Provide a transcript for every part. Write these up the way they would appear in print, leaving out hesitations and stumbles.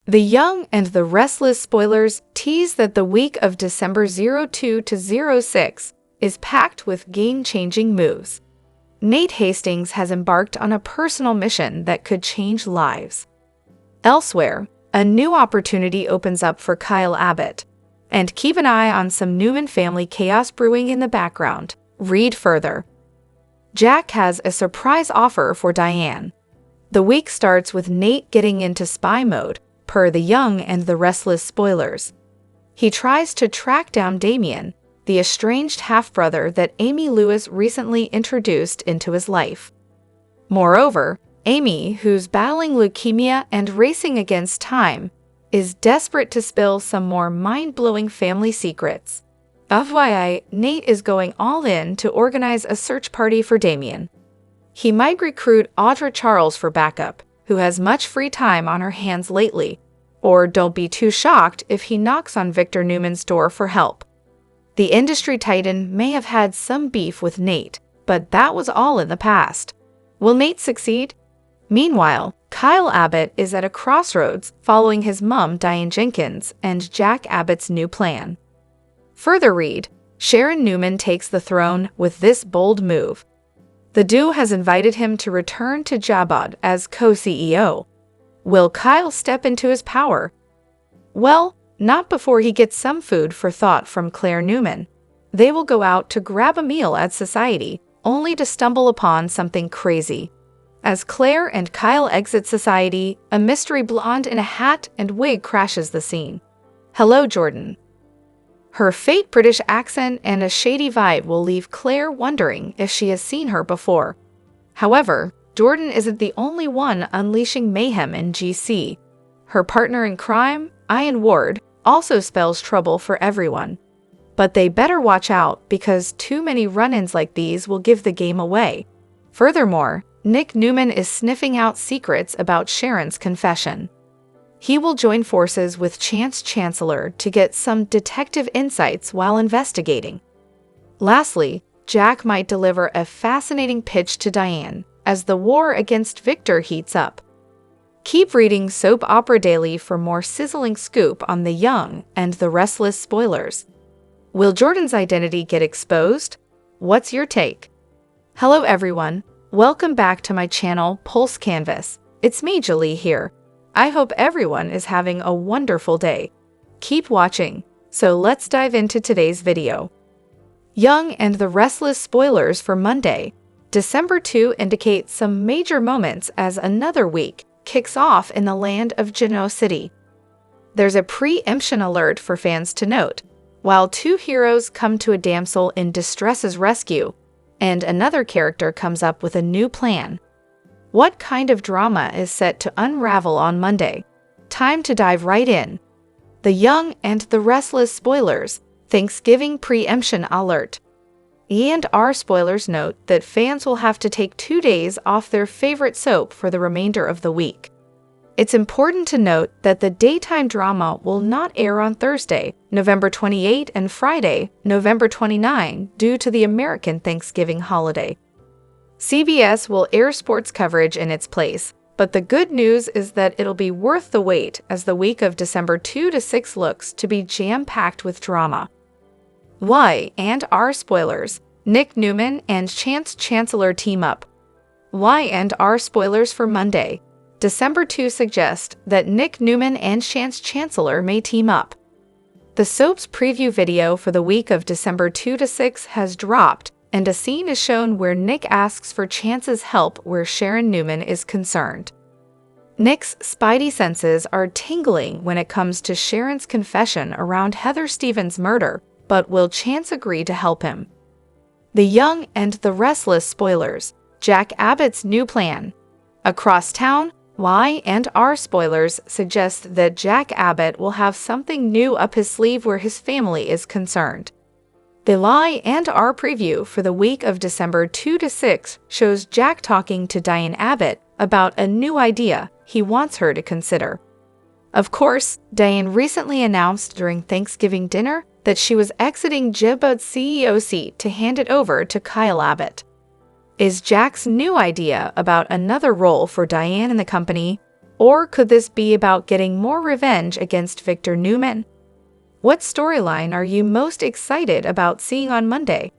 The Young and the Restless spoilers tease that the week of December 02 to 06 is packed with game-changing moves. Nate Hastings has embarked on a personal mission that could change lives. Elsewhere, a new opportunity opens up for Kyle Abbott. And keep an eye on some Newman family chaos brewing in the background. Read further. Jack has a surprise offer for Diane. The week starts with Nate getting into spy mode, per the Young and the Restless spoilers. He tries to track down Damien, the estranged half-brother that Amy Lewis recently introduced into his life. Moreover, Amy, who's battling leukemia and racing against time, is desperate to spill some more mind-blowing family secrets. FYI, Nate is going all in to organize a search party for Damien. He might recruit Audra Charles for backup, who has much free time on her hands lately, or don't be too shocked if he knocks on Victor Newman's door for help. The industry titan may have had some beef with Nate, but that was all in the past. Will Nate succeed? Meanwhile, Kyle Abbott is at a crossroads following his mom Diane Jenkins and Jack Abbott's new plan. Further read, Sharon Newman takes the throne with this bold move. The duo has invited him to return to Jabod as co-CEO. Will Kyle step into his power? Well, not before he gets some food for thought from Claire Newman. They will go out to grab a meal at Society, only to stumble upon something crazy. As Claire and Kyle exit Society, a mystery blonde in a hat and wig crashes the scene. Hello, Jordan. Her fake British accent and a shady vibe will leave Claire wondering if she has seen her before. However, Jordan isn't the only one unleashing mayhem in GC. Her partner in crime, Ian Ward, also spells trouble for everyone. But they better watch out because too many run-ins like these will give the game away. Furthermore, Nick Newman is sniffing out secrets about Sharon's confession. He will join forces with Chance Chancellor to get some detective insights while investigating. Lastly, Jack might deliver a fascinating pitch to Diane as the war against Victor heats up. Keep reading Soap Opera Daily for more sizzling scoop on the Young and the Restless spoilers. Will Jordan's identity get exposed? What's your take? Hello everyone, welcome back to my channel Pulse Canvas. It's me, Jolie here. I hope everyone is having a wonderful day. Keep watching, so let's dive into today's video. Young and the Restless spoilers for Monday, December 2 indicate some major moments as another week kicks off in the land of Genoa City. There's a preemption alert for fans to note, while two heroes come to a damsel in distress's rescue, and another character comes up with a new plan. What kind of drama is set to unravel on Monday? Time to dive right in. The Young and the Restless spoilers, Thanksgiving preemption alert. E&R spoilers note that fans will have to take 2 days off their favorite soap for the remainder of the week. It's important to note that the daytime drama will not air on Thursday, November 28 and Friday, November 29 due to the American Thanksgiving holiday. CBS will air sports coverage in its place, but the good news is that it'll be worth the wait as the week of December 2 to 6 looks to be jam-packed with drama. Y&R spoilers, Nick Newman and Chance Chancellor team up. Y&R spoilers for Monday, December 2 suggest that Nick Newman and Chance Chancellor may team up. The soap's preview video for the week of December 2 to 6 has dropped, and a scene is shown where Nick asks for Chance's help where Sharon Newman is concerned. Nick's spidey senses are tingling when it comes to Sharon's confession around Heather Stevens' murder, but will Chance agree to help him? The Young and the Restless spoilers, Jack Abbott's new plan. Across town, Y&R spoilers suggest that Jack Abbott will have something new up his sleeve where his family is concerned. The Y&R preview for the week of December 2 to 6 shows Jack talking to Diane Abbott about a new idea he wants her to consider. Of course, Diane recently announced during Thanksgiving dinner that she was exiting Jabod's CEO seat to hand it over to Kyle Abbott. Is Jack's new idea about another role for Diane in the company? Or could this be about getting more revenge against Victor Newman? What storyline are you most excited about seeing on Monday?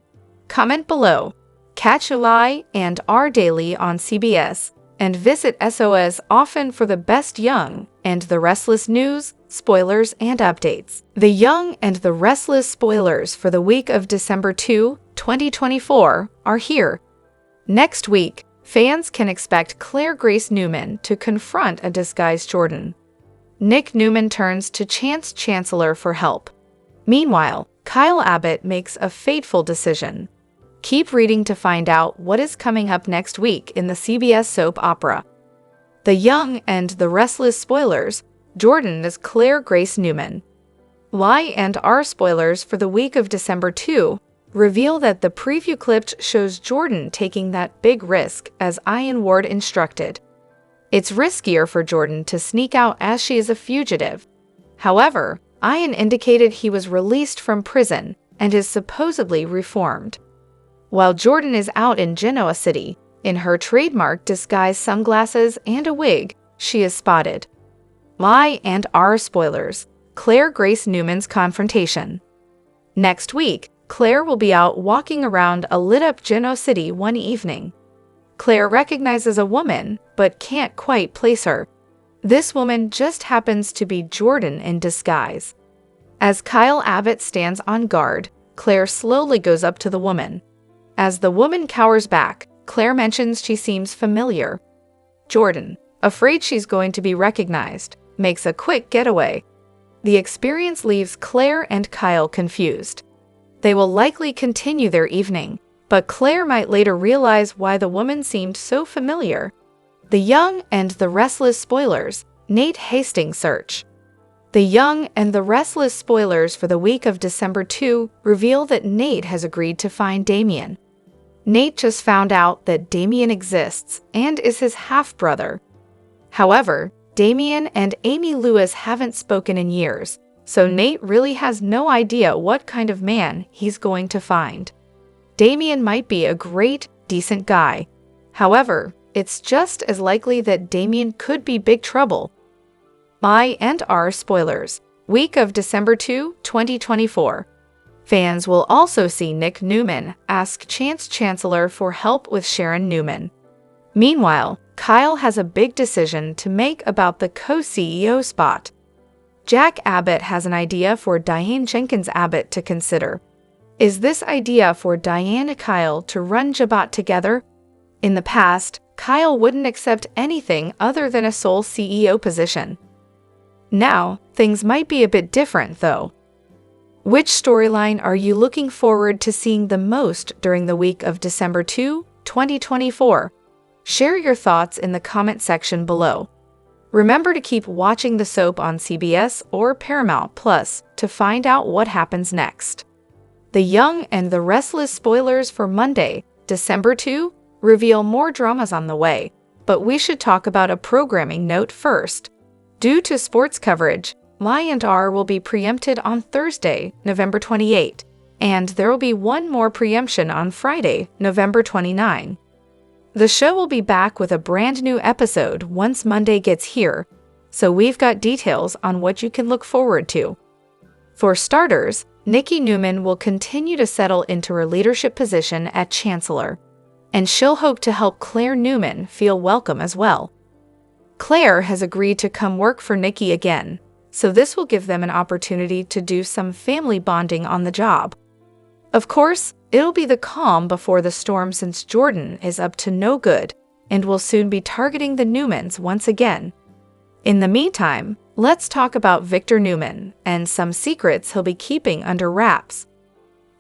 Comment below. Catch Lie and R Daily on CBS, and visit SOS often for the best Young and the Restless news, spoilers, and updates. The Young and the Restless spoilers for the week of December 2, 2024 are here. Next week, fans can expect Claire Grace Newman to confront a disguised Jordan. Nick Newman turns to Chance Chancellor for help. Meanwhile, Kyle Abbott makes a fateful decision. Keep reading to find out what is coming up next week in the CBS soap opera. The Young and the Restless spoilers, Jordan is Claire Grace Newman. Lie and R spoilers for the week of December 2 reveal that the preview clip shows Jordan taking that big risk as Ian Ward instructed. It's riskier for Jordan to sneak out as she is a fugitive. However, Ian indicated he was released from prison and is supposedly reformed. While Jordan is out in Genoa City, in her trademark disguised sunglasses and a wig, she is spotted. Lie and R spoilers, Claire Grace Newman's confrontation. Next week, Claire will be out walking around a lit-up Genoa City one evening. Claire recognizes a woman, but can't quite place her. This woman just happens to be Jordan in disguise. As Kyle Abbott stands on guard, Claire slowly goes up to the woman. As the woman cowers back, Claire mentions she seems familiar. Jordan, afraid she's going to be recognized, makes a quick getaway. The experience leaves Claire and Kyle confused. They will likely continue their evening, but Claire might later realize why the woman seemed so familiar. The Young and the Restless spoilers, Nate Hastings search. The Young and the Restless spoilers for the week of December 2 reveal that Nate has agreed to find Damien. Nate just found out that Damien exists and is his half-brother. However, Damien and Amy Lewis haven't spoken in years, so Nate really has no idea what kind of man he's going to find. Damien might be a great, decent guy. However, it's just as likely that Damien could be big trouble. Lie and R spoilers, week of December 2, 2024. Fans will also see Nick Newman ask Chance Chancellor for help with Sharon Newman. Meanwhile, Kyle has a big decision to make about the co-CEO spot. Jack Abbott has an idea for Diane Jenkins Abbott to consider. Is this idea for Diane and Kyle to run Jabot together? In the past, Kyle wouldn't accept anything other than a sole CEO position. Now, things might be a bit different, though. Which storyline are you looking forward to seeing the most during the week of December 2, 2024? Share your thoughts in the comment section below. Remember to keep watching the soap on CBS or Paramount Plus to find out what happens next. The Young and the Restless spoilers for Monday, December 2, reveal more dramas on the way, but we should talk about a programming note first. Due to sports coverage, Lie and R will be preempted on Thursday, November 28, and there will be one more preemption on Friday, November 29. The show will be back with a brand new episode once Monday gets here, so we've got details on what you can look forward to. For starters, Nikki Newman will continue to settle into her leadership position at Chancellor, and she'll hope to help Claire Newman feel welcome as well. Claire has agreed to come work for Nikki again, so this will give them an opportunity to do some family bonding on the job. Of course, it'll be the calm before the storm since Jordan is up to no good and will soon be targeting the Newmans once again. In the meantime, let's talk about Victor Newman and some secrets he'll be keeping under wraps.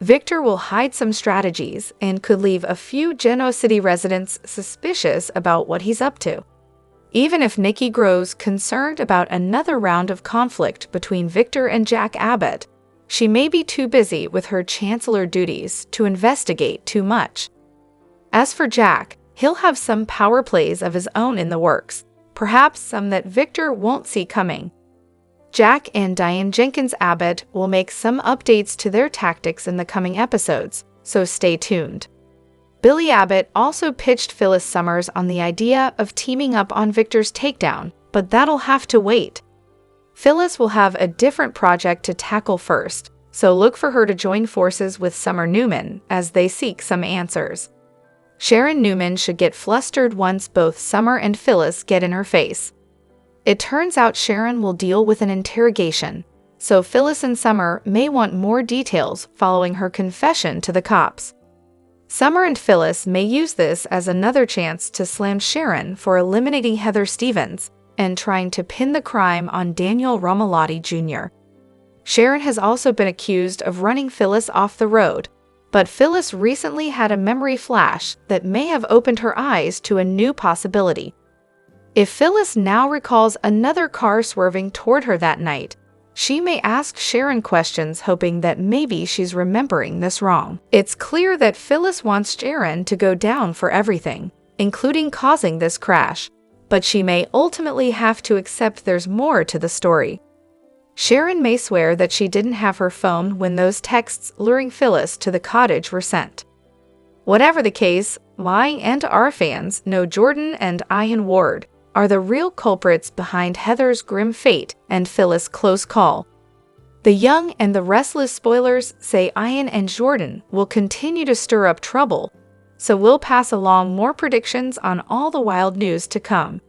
Victor will hide some strategies and could leave a few Genoa City residents suspicious about what he's up to. Even if Nikki grows concerned about another round of conflict between Victor and Jack Abbott, she may be too busy with her chancellor duties to investigate too much. As for Jack, he'll have some power plays of his own in the works, perhaps some that Victor won't see coming. Jack and Diane Jenkins Abbott will make some updates to their tactics in the coming episodes, so stay tuned. Billy Abbott also pitched Phyllis Summers on the idea of teaming up on Victor's takedown but that'll have to wait. Phyllis will have a different project to tackle first, so look for her to join forces with Summer Newman as they seek some answers. Sharon Newman should get flustered once both Summer and Phyllis get in her face. It turns out Sharon will deal with an interrogation, so Phyllis and Summer may want more details following her confession to the cops. Summer and Phyllis may use this as another chance to slam Sharon for eliminating Heather Stevens and trying to pin the crime on Daniel Romalotti Jr. Sharon has also been accused of running Phyllis off the road, but Phyllis recently had a memory flash that may have opened her eyes to a new possibility. If Phyllis now recalls another car swerving toward her that night, she may ask Sharon questions hoping that maybe she's remembering this wrong. It's clear that Phyllis wants Sharon to go down for everything, including causing this crash, but she may ultimately have to accept there's more to the story. Sharon may swear that she didn't have her phone when those texts luring Phyllis to the cottage were sent. Whatever the case, my and our fans know Jordan&Ian Ward are the real culprits behind Heather's grim fate and Phyllis' close call. The young and the restless spoilers say Ian and Jordan will continue to stir up trouble, so we'll pass along more predictions on all the wild news to come.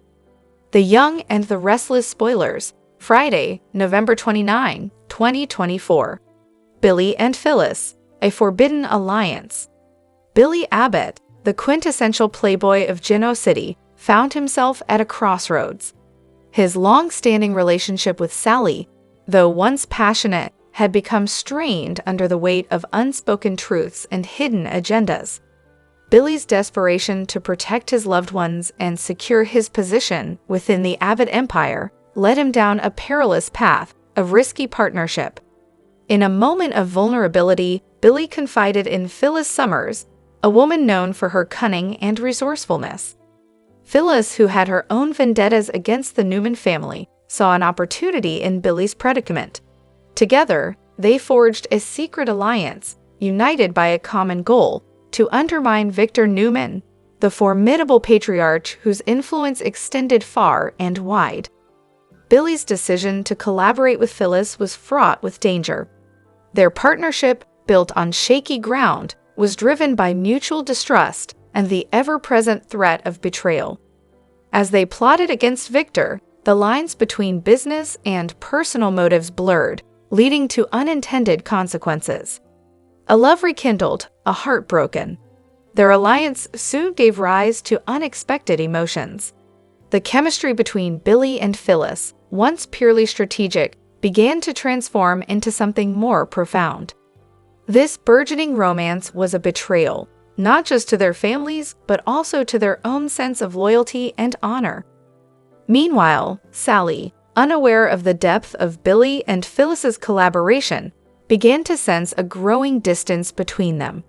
The Young and the Restless Spoilers, Friday, November 29, 2024. Billy and Phyllis, a forbidden alliance. Billy Abbott, the quintessential playboy of Geno City, found himself at a crossroads. His long-standing relationship with Sally, though once passionate, had become strained under the weight of unspoken truths and hidden agendas. Billy's desperation to protect his loved ones and secure his position within the Abbott empire led him down a perilous path of risky partnership. In a moment of vulnerability, Billy confided in Phyllis Summers, a woman known for her cunning and resourcefulness. Phyllis, who had her own vendettas against the Newman family, saw an opportunity in Billy's predicament. Together, they forged a secret alliance, united by a common goal, to undermine Victor Newman, the formidable patriarch whose influence extended far and wide. Billy's decision to collaborate with Phyllis was fraught with danger. Their partnership, built on shaky ground, was driven by mutual distrust and the ever-present threat of betrayal. As they plotted against Victor, the lines between business and personal motives blurred, leading to unintended consequences. A love rekindled, a heart broken. Their alliance soon gave rise to unexpected emotions. The chemistry between Billy and Phyllis, once purely strategic, began to transform into something more profound. This burgeoning romance was a betrayal, not just to their families, but also to their own sense of loyalty and honor. Meanwhile, Sally, unaware of the depth of Billy and Phyllis's collaboration, began to sense a growing distance between them.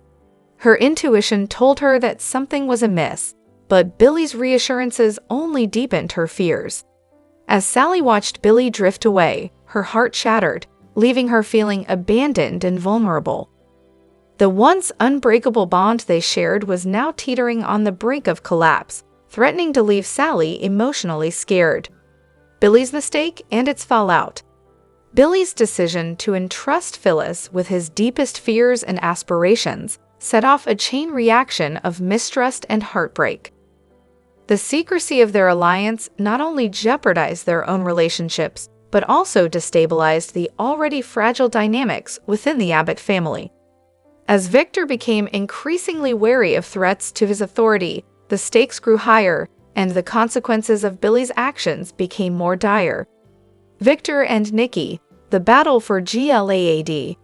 Her intuition told her that something was amiss, but Billy's reassurances only deepened her fears. As Sally watched Billy drift away, her heart shattered, leaving her feeling abandoned and vulnerable. The once unbreakable bond they shared was now teetering on the brink of collapse, threatening to leave Sally emotionally scared. Billy's mistake and its fallout. Billy's decision to entrust Phyllis with his deepest fears and aspirations set off a chain reaction of mistrust and heartbreak. The secrecy of their alliance not only jeopardized their own relationships, but also destabilized the already fragile dynamics within the Abbott family. As Victor became increasingly wary of threats to his authority, the stakes grew higher, and the consequences of Billy's actions became more dire. Victor and Nikki, the battle for GLAAD.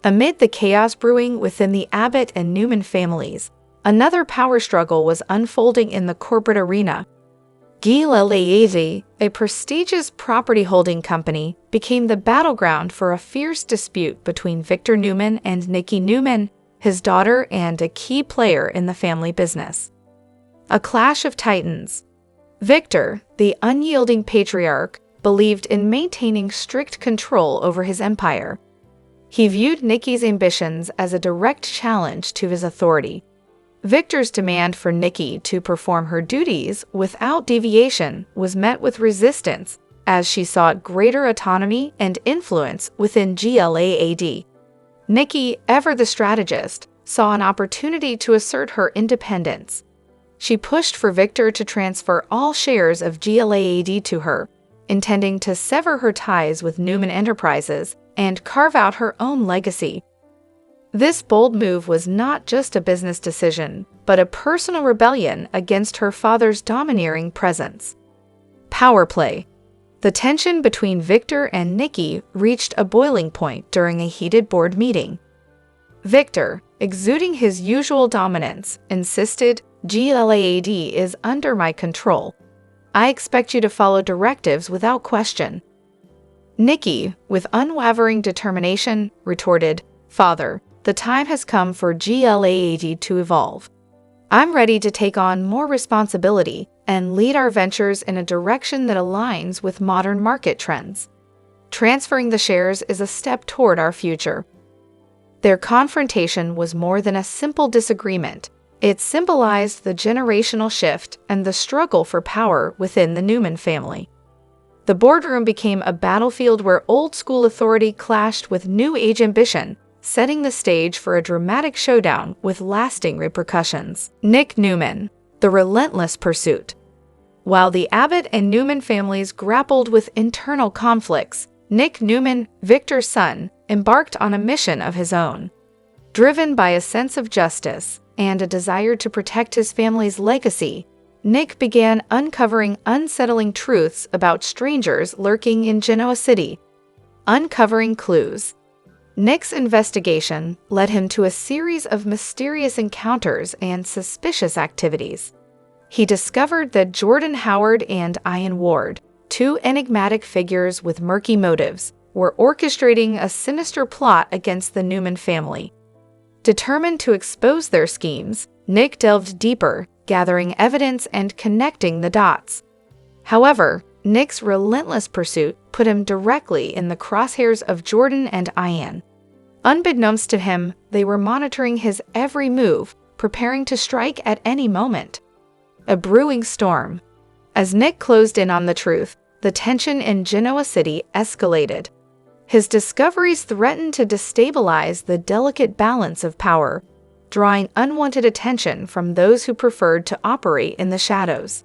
Amid the chaos brewing within the Abbott and Newman families, another power struggle was unfolding in the corporate arena. GLAAD, a prestigious property holding company, became the battleground for a fierce dispute between Victor Newman and Nikki Newman, his daughter and a key player in the family business. A clash of titans. Victor, the unyielding patriarch, believed in maintaining strict control over his empire. He viewed Nikki's ambitions as a direct challenge to his authority. Victor's demand for Nikki to perform her duties without deviation was met with resistance, as she sought greater autonomy and influence within GLAAD. Nikki, ever the strategist, saw an opportunity to assert her independence. She pushed for Victor to transfer all shares of GLAAD to her, intending to sever her ties with Newman Enterprises and carve out her own legacy. This bold move was not just a business decision, but a personal rebellion against her father's domineering presence. Power play. The tension between Victor and Nikki reached a boiling point during a heated board meeting. Victor, exuding his usual dominance, insisted, "GLAAD is under my control. I expect you to follow directives without question." Nikki, with unwavering determination, retorted, "Father, the time has come for GLAAD to evolve. I'm ready to take on more responsibility and lead our ventures in a direction that aligns with modern market trends. Transferring the shares is a step toward our future." Their confrontation was more than a simple disagreement. It symbolized the generational shift and the struggle for power within the Newman family. The boardroom became a battlefield where old-school authority clashed with new-age ambition, setting the stage for a dramatic showdown with lasting repercussions. Nick Newman, the relentless pursuit. While the Abbott and Newman families grappled with internal conflicts, Nick Newman, Victor's son, embarked on a mission of his own. Driven by a sense of justice and a desire to protect his family's legacy, Nick began uncovering unsettling truths about strangers lurking in Genoa City. Uncovering clues. Nick's investigation led him to a series of mysterious encounters and suspicious activities. He discovered that Jordan Howard and Ian Ward, two enigmatic figures with murky motives, were orchestrating a sinister plot against the Newman family. Determined to expose their schemes, Nick delved deeper, gathering evidence and connecting the dots. However, Nick's relentless pursuit put him directly in the crosshairs of Jordan and Ian. Unbeknownst to him, they were monitoring his every move, preparing to strike at any moment. A brewing storm. As Nick closed in on the truth, the tension in Genoa City escalated. His discoveries threatened to destabilize the delicate balance of power, drawing unwanted attention from those who preferred to operate in the shadows.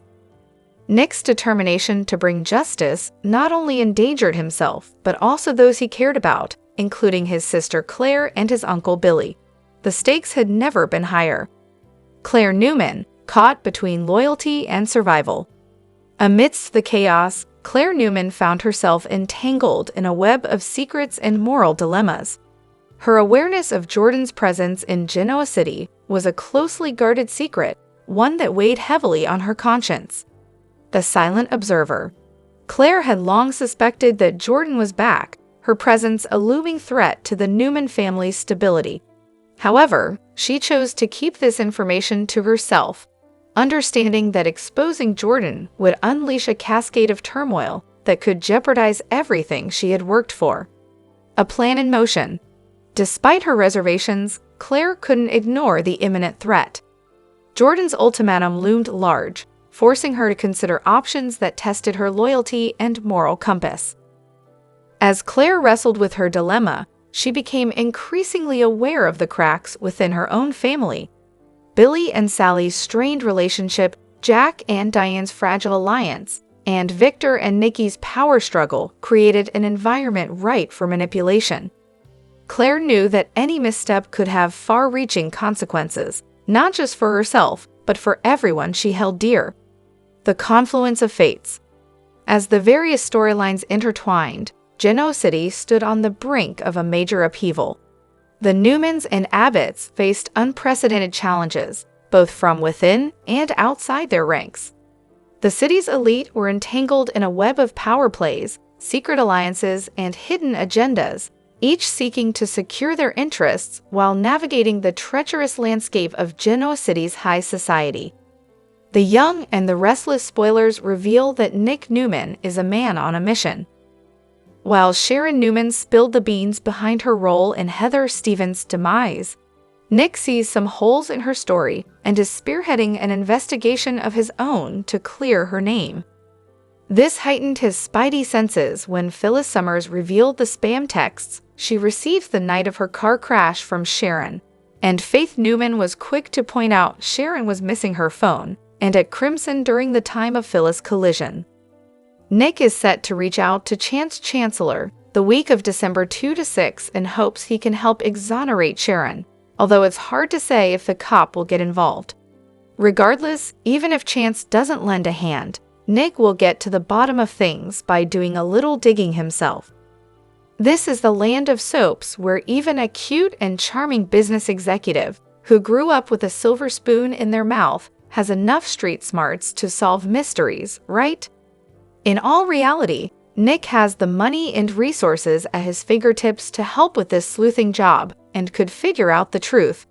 Nick's determination to bring justice not only endangered himself, but also those he cared about, including his sister Claire and his uncle Billy. The stakes had never been higher. Claire Newman, caught between loyalty and survival. Amidst the chaos, Claire Newman found herself entangled in a web of secrets and moral dilemmas. Her awareness of Jordan's presence in Genoa City was a closely guarded secret, one that weighed heavily on her conscience. The silent observer. Claire had long suspected that Jordan was back, her presence a looming threat to the Newman family's stability. However, she chose to keep this information to herself, understanding that exposing Jordan would unleash a cascade of turmoil that could jeopardize everything she had worked for. A plan in motion. Despite her reservations, Claire couldn't ignore the imminent threat. Jordan's ultimatum loomed large, forcing her to consider options that tested her loyalty and moral compass. As Claire wrestled with her dilemma, she became increasingly aware of the cracks within her own family. Billy and Sally's strained relationship, Jack and Diane's fragile alliance, and Victor and Nikki's power struggle created an environment ripe for manipulation. Claire knew that any misstep could have far-reaching consequences, not just for herself, but for everyone she held dear. The confluence of fates. As the various storylines intertwined, Genoa City stood on the brink of a major upheaval. The Newmans and Abbotts faced unprecedented challenges, both from within and outside their ranks. The city's elite were entangled in a web of power plays, secret alliances, and hidden agendas, each seeking to secure their interests while navigating the treacherous landscape of Genoa City's high society. The young and the restless spoilers reveal that Nick Newman is a man on a mission. While Sharon Newman spilled the beans behind her role in Heather Stevens' demise, Nick sees some holes in her story and is spearheading an investigation of his own to clear her name. This heightened his spidey senses when Phyllis Summers revealed the spam texts she received the night of her car crash from Sharon, and Faith Newman was quick to point out Sharon was missing her phone and at Crimson during the time of Phyllis' collision. Nick is set to reach out to Chance Chancellor the week of December 2 to 6 in hopes he can help exonerate Sharon, although it's hard to say if the cop will get involved. Regardless, even if Chance doesn't lend a hand, Nick will get to the bottom of things by doing a little digging himself. This is the land of soaps where even a cute and charming business executive who grew up with a silver spoon in their mouth has enough street smarts to solve mysteries, right? In all reality, Nick has the money and resources at his fingertips to help with this sleuthing job and could figure out the truth.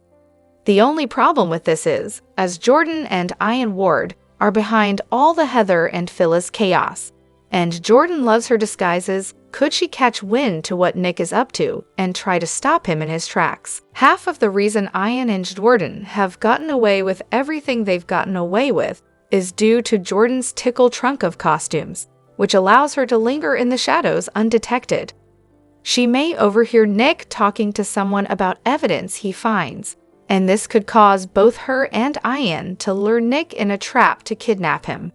The only problem with this is, as Jordan&Ian Ward are behind all the Heather and Phyllis chaos, and Jordan loves her disguises, could she catch wind to what Nick is up to and try to stop him in his tracks? Half of the reason Ian and Jordan have gotten away with everything they've gotten away with is due to Jordan's tickle trunk of costumes, which allows her to linger in the shadows undetected. She may overhear Nick talking to someone about evidence he finds, and this could cause both her and Ian to lure Nick in a trap to kidnap him.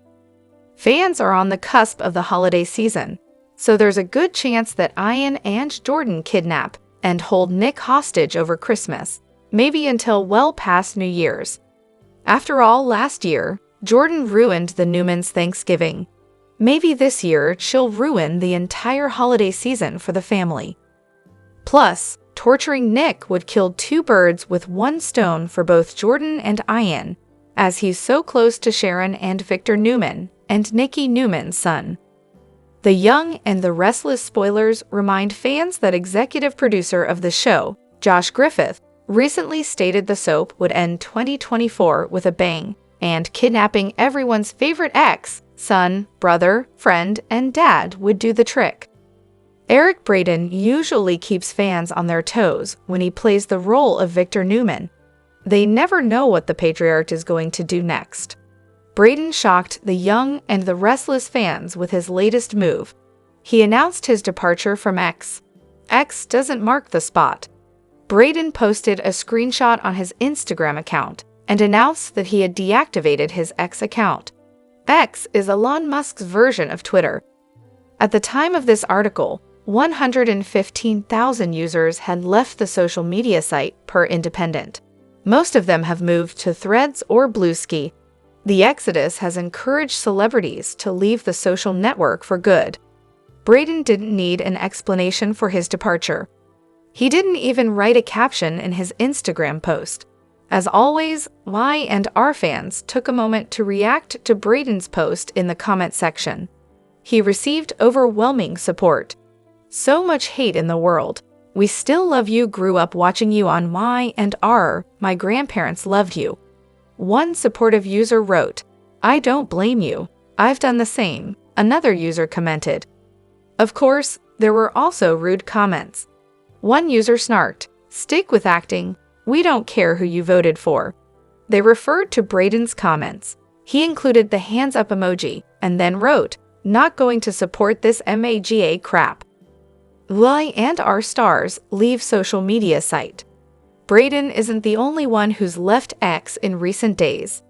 Fans are on the cusp of the holiday season, so there's a good chance that Ian and Jordan kidnap and hold Nick hostage over Christmas, maybe until well past New Year's. After all, last year, Jordan ruined the Newmans' Thanksgiving. Maybe this year she'll ruin the entire holiday season for the family. Plus, torturing Nick would kill two birds with one stone for both Jordan and Ian, as he's so close to Sharon and Victor Newman and Nikki Newman's son. The Young and the Restless spoilers remind fans that executive producer of the show, Josh Griffith, recently stated the soap would end 2024 with a bang, and kidnapping everyone's favorite ex, son, brother, friend, and dad would do the trick. Eric Braden usually keeps fans on their toes when he plays the role of Victor Newman. They never know what the patriarch is going to do next. Braden shocked the Young and the Restless fans with his latest move. He announced his departure from X. X doesn't mark the spot. Braden posted a screenshot on his Instagram account and announced that he had deactivated his X account. X is Elon Musk's version of Twitter. At the time of this article, 115,000 users had left the social media site per Independent. Most of them have moved to Threads or Bluesky. The exodus has encouraged celebrities to leave the social network for good. Braden didn't need an explanation for his departure. He didn't even write a caption in his Instagram post. As always, Y and R fans took a moment to react to Braden's post in the comment section. He received overwhelming support. So much hate in the world. We still love you, grew up watching you on Y and R, my grandparents loved you. One supportive user wrote, "I don't blame you. I've done the same," another user commented. Of course, there were also rude comments. One user snarked, "Stick with acting. We don't care who you voted for." They referred to Braden's comments. He included the hands up emoji and then wrote, "Not going to support this MAGA crap." Y and R stars leave social media site. Braden isn't the only one who's left X in recent days.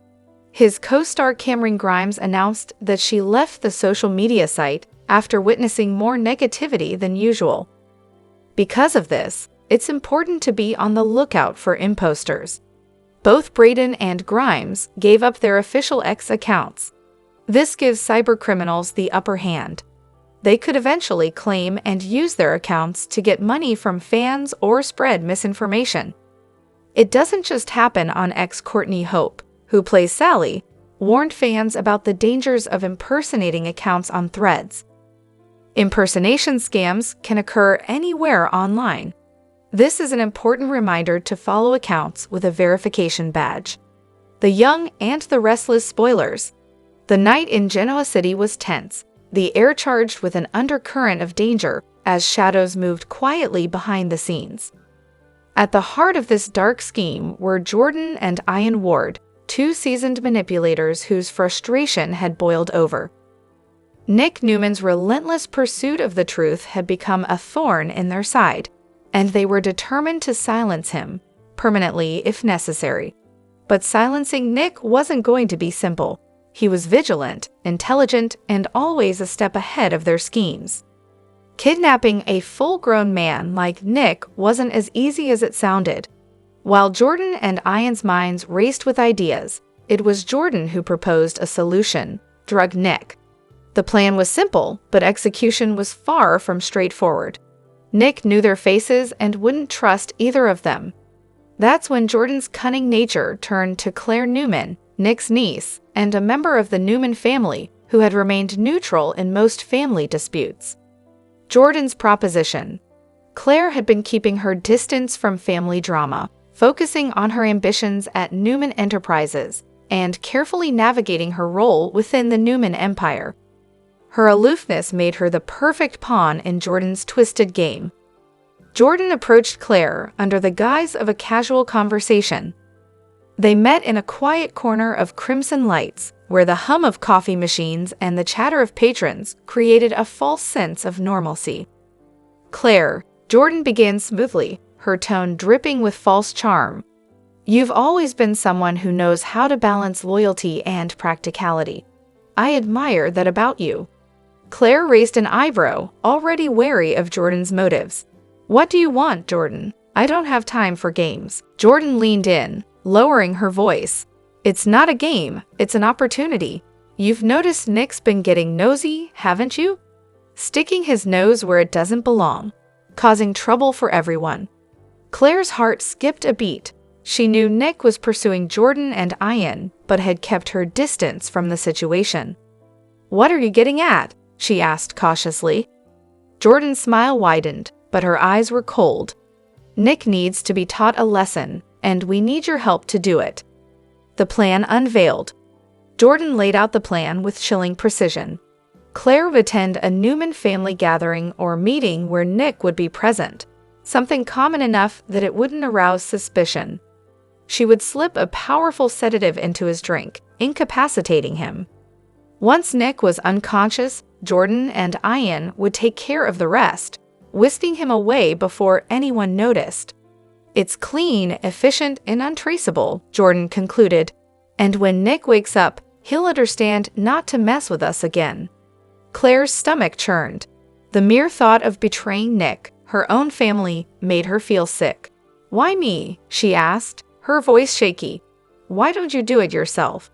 His co-star Cameron Grimes announced that she left the social media site after witnessing more negativity than usual. Because of this, it's important to be on the lookout for imposters. Both Braden and Grimes gave up their official X accounts. This gives cybercriminals the upper hand. They could eventually claim and use their accounts to get money from fans or spread misinformation. It doesn't just happen on X. Courtney Hope, who plays Sally, warned fans about the dangers of impersonating accounts on Threads. Impersonation scams can occur anywhere online. This is an important reminder to follow accounts with a verification badge. The Young and the Restless spoilers. The night in Genoa City was tense, the air charged with an undercurrent of danger as shadows moved quietly behind the scenes. At the heart of this dark scheme were Jordan and Ian Ward, two seasoned manipulators whose frustration had boiled over. Nick Newman's relentless pursuit of the truth had become a thorn in their side, and they were determined to silence him, permanently if necessary. But silencing Nick wasn't going to be simple. He was vigilant, intelligent, and always a step ahead of their schemes. Kidnapping a full-grown man like Nick wasn't as easy as it sounded. While Jordan and Ian's minds raced with ideas, it was Jordan who proposed a solution: drug Nick. The plan was simple, but execution was far from straightforward. Nick knew their faces and wouldn't trust either of them. That's when Jordan's cunning nature turned to Claire Newman, Nick's niece, and a member of the Newman family who had remained neutral in most family disputes. Jordan's proposition. Claire had been keeping her distance from family drama, focusing on her ambitions at Newman Enterprises, and carefully navigating her role within the Newman empire. Her aloofness made her the perfect pawn in Jordan's twisted game. Jordan approached Claire under the guise of a casual conversation. They met in a quiet corner of crimson lights, where the hum of coffee machines and the chatter of patrons created a false sense of normalcy. "Claire," Jordan began smoothly, her tone dripping with false charm. "You've always been someone who knows how to balance loyalty and practicality. I admire that about you." Claire raised an eyebrow, already wary of Jordan's motives. "What do you want, Jordan? I don't have time for games." Jordan leaned in, lowering her voice. "It's not a game, it's an opportunity. You've noticed Nick's been getting nosy, haven't you? Sticking his nose where it doesn't belong, causing trouble for everyone." Claire's heart skipped a beat. She knew Nick was pursuing Jordan and Ian, but had kept her distance from the situation. "What are you getting at?" she asked cautiously. Jordan's smile widened, but her eyes were cold. "Nick needs to be taught a lesson, and we need your help to do it." The plan unveiled. Jordan laid out the plan with chilling precision. Claire would attend a Newman family gathering or meeting where Nick would be present, something common enough that it wouldn't arouse suspicion. She would slip a powerful sedative into his drink, incapacitating him. Once Nick was unconscious, Jordan and Ian would take care of the rest, whisking him away before anyone noticed. "It's clean, efficient, and untraceable," Jordan concluded. "And when Nick wakes up, he'll understand not to mess with us again." Claire's stomach churned. The mere thought of betraying Nick, her own family, made her feel sick. "Why me?" she asked, her voice shaky. "Why don't you do it yourself?"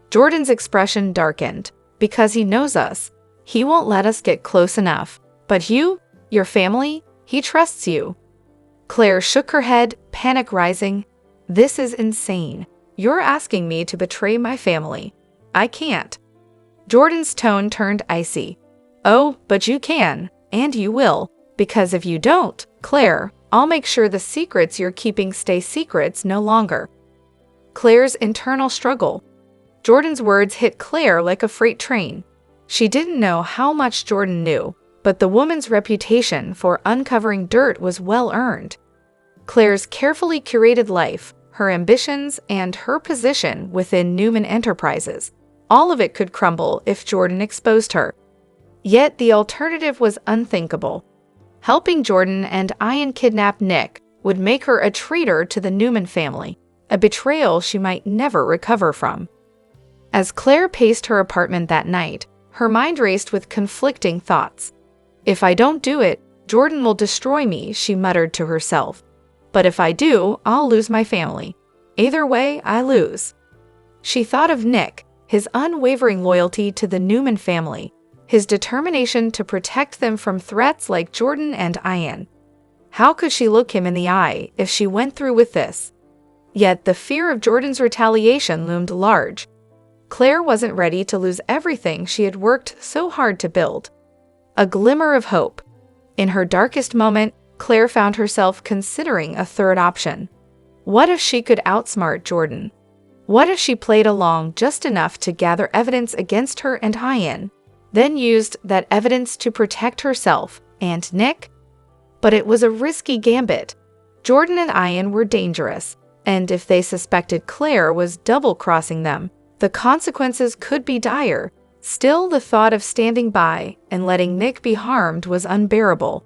Jordan's expression darkened. "Because he knows us. He won't let us get close enough. But you, your family, he trusts you." Claire shook her head, panic rising. "This is insane. You're asking me to betray my family. I can't." Jordan's tone turned icy. "Oh, but you can, and you will, because if you don't, Claire, I'll make sure the secrets you're keeping stay secrets no longer." Claire's internal struggle. Jordan's words hit Claire like a freight train. She didn't know how much Jordan knew, but the woman's reputation for uncovering dirt was well earned. Claire's carefully curated life, her ambitions, and her position within Newman Enterprises, all of it could crumble if Jordan exposed her. Yet the alternative was unthinkable. Helping Jordan and Ian kidnap Nick would make her a traitor to the Newman family, a betrayal she might never recover from. As Claire paced her apartment that night, her mind raced with conflicting thoughts. "If I don't do it, Jordan will destroy me," she muttered to herself. "But if I do, I'll lose my family. Either way, I lose." She thought of Nick, his unwavering loyalty to the Newman family, his determination to protect them from threats like Jordan and Ian. How could she look him in the eye if she went through with this? Yet the fear of Jordan's retaliation loomed large. Claire wasn't ready to lose everything she had worked so hard to build. A glimmer of hope. In her darkest moment, Claire found herself considering a third option. What if she could outsmart Jordan? What if she played along just enough to gather evidence against her and Ian, then used that evidence to protect herself and Nick? But it was a risky gambit. Jordan and Ian were dangerous, and if they suspected Claire was double-crossing them, the consequences could be dire. Still, the thought of standing by and letting Nick be harmed was unbearable.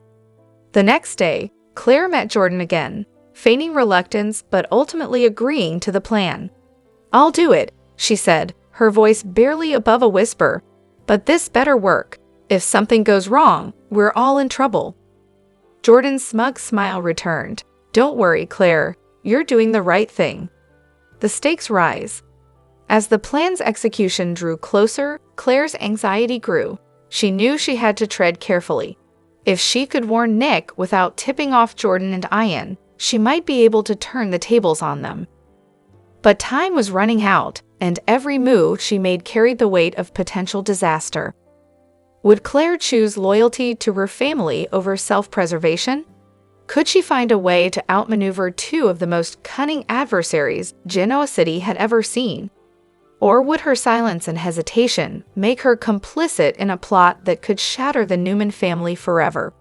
The next day, Claire met Jordan again, feigning reluctance but ultimately agreeing to the plan. "I'll do it," she said, her voice barely above a whisper. "But this better work. If something goes wrong, we're all in trouble." Jordan's smug smile returned. "Don't worry, Claire. You're doing the right thing." The stakes rise. As the plan's execution drew closer, Claire's anxiety grew. She knew she had to tread carefully. If she could warn Nick without tipping off Jordan and Ian, she might be able to turn the tables on them. But time was running out, and every move she made carried the weight of potential disaster. Would Claire choose loyalty to her family over self-preservation? Could she find a way to outmaneuver two of the most cunning adversaries Genoa City had ever seen? Or would her silence and hesitation make her complicit in a plot that could shatter the Newman family forever?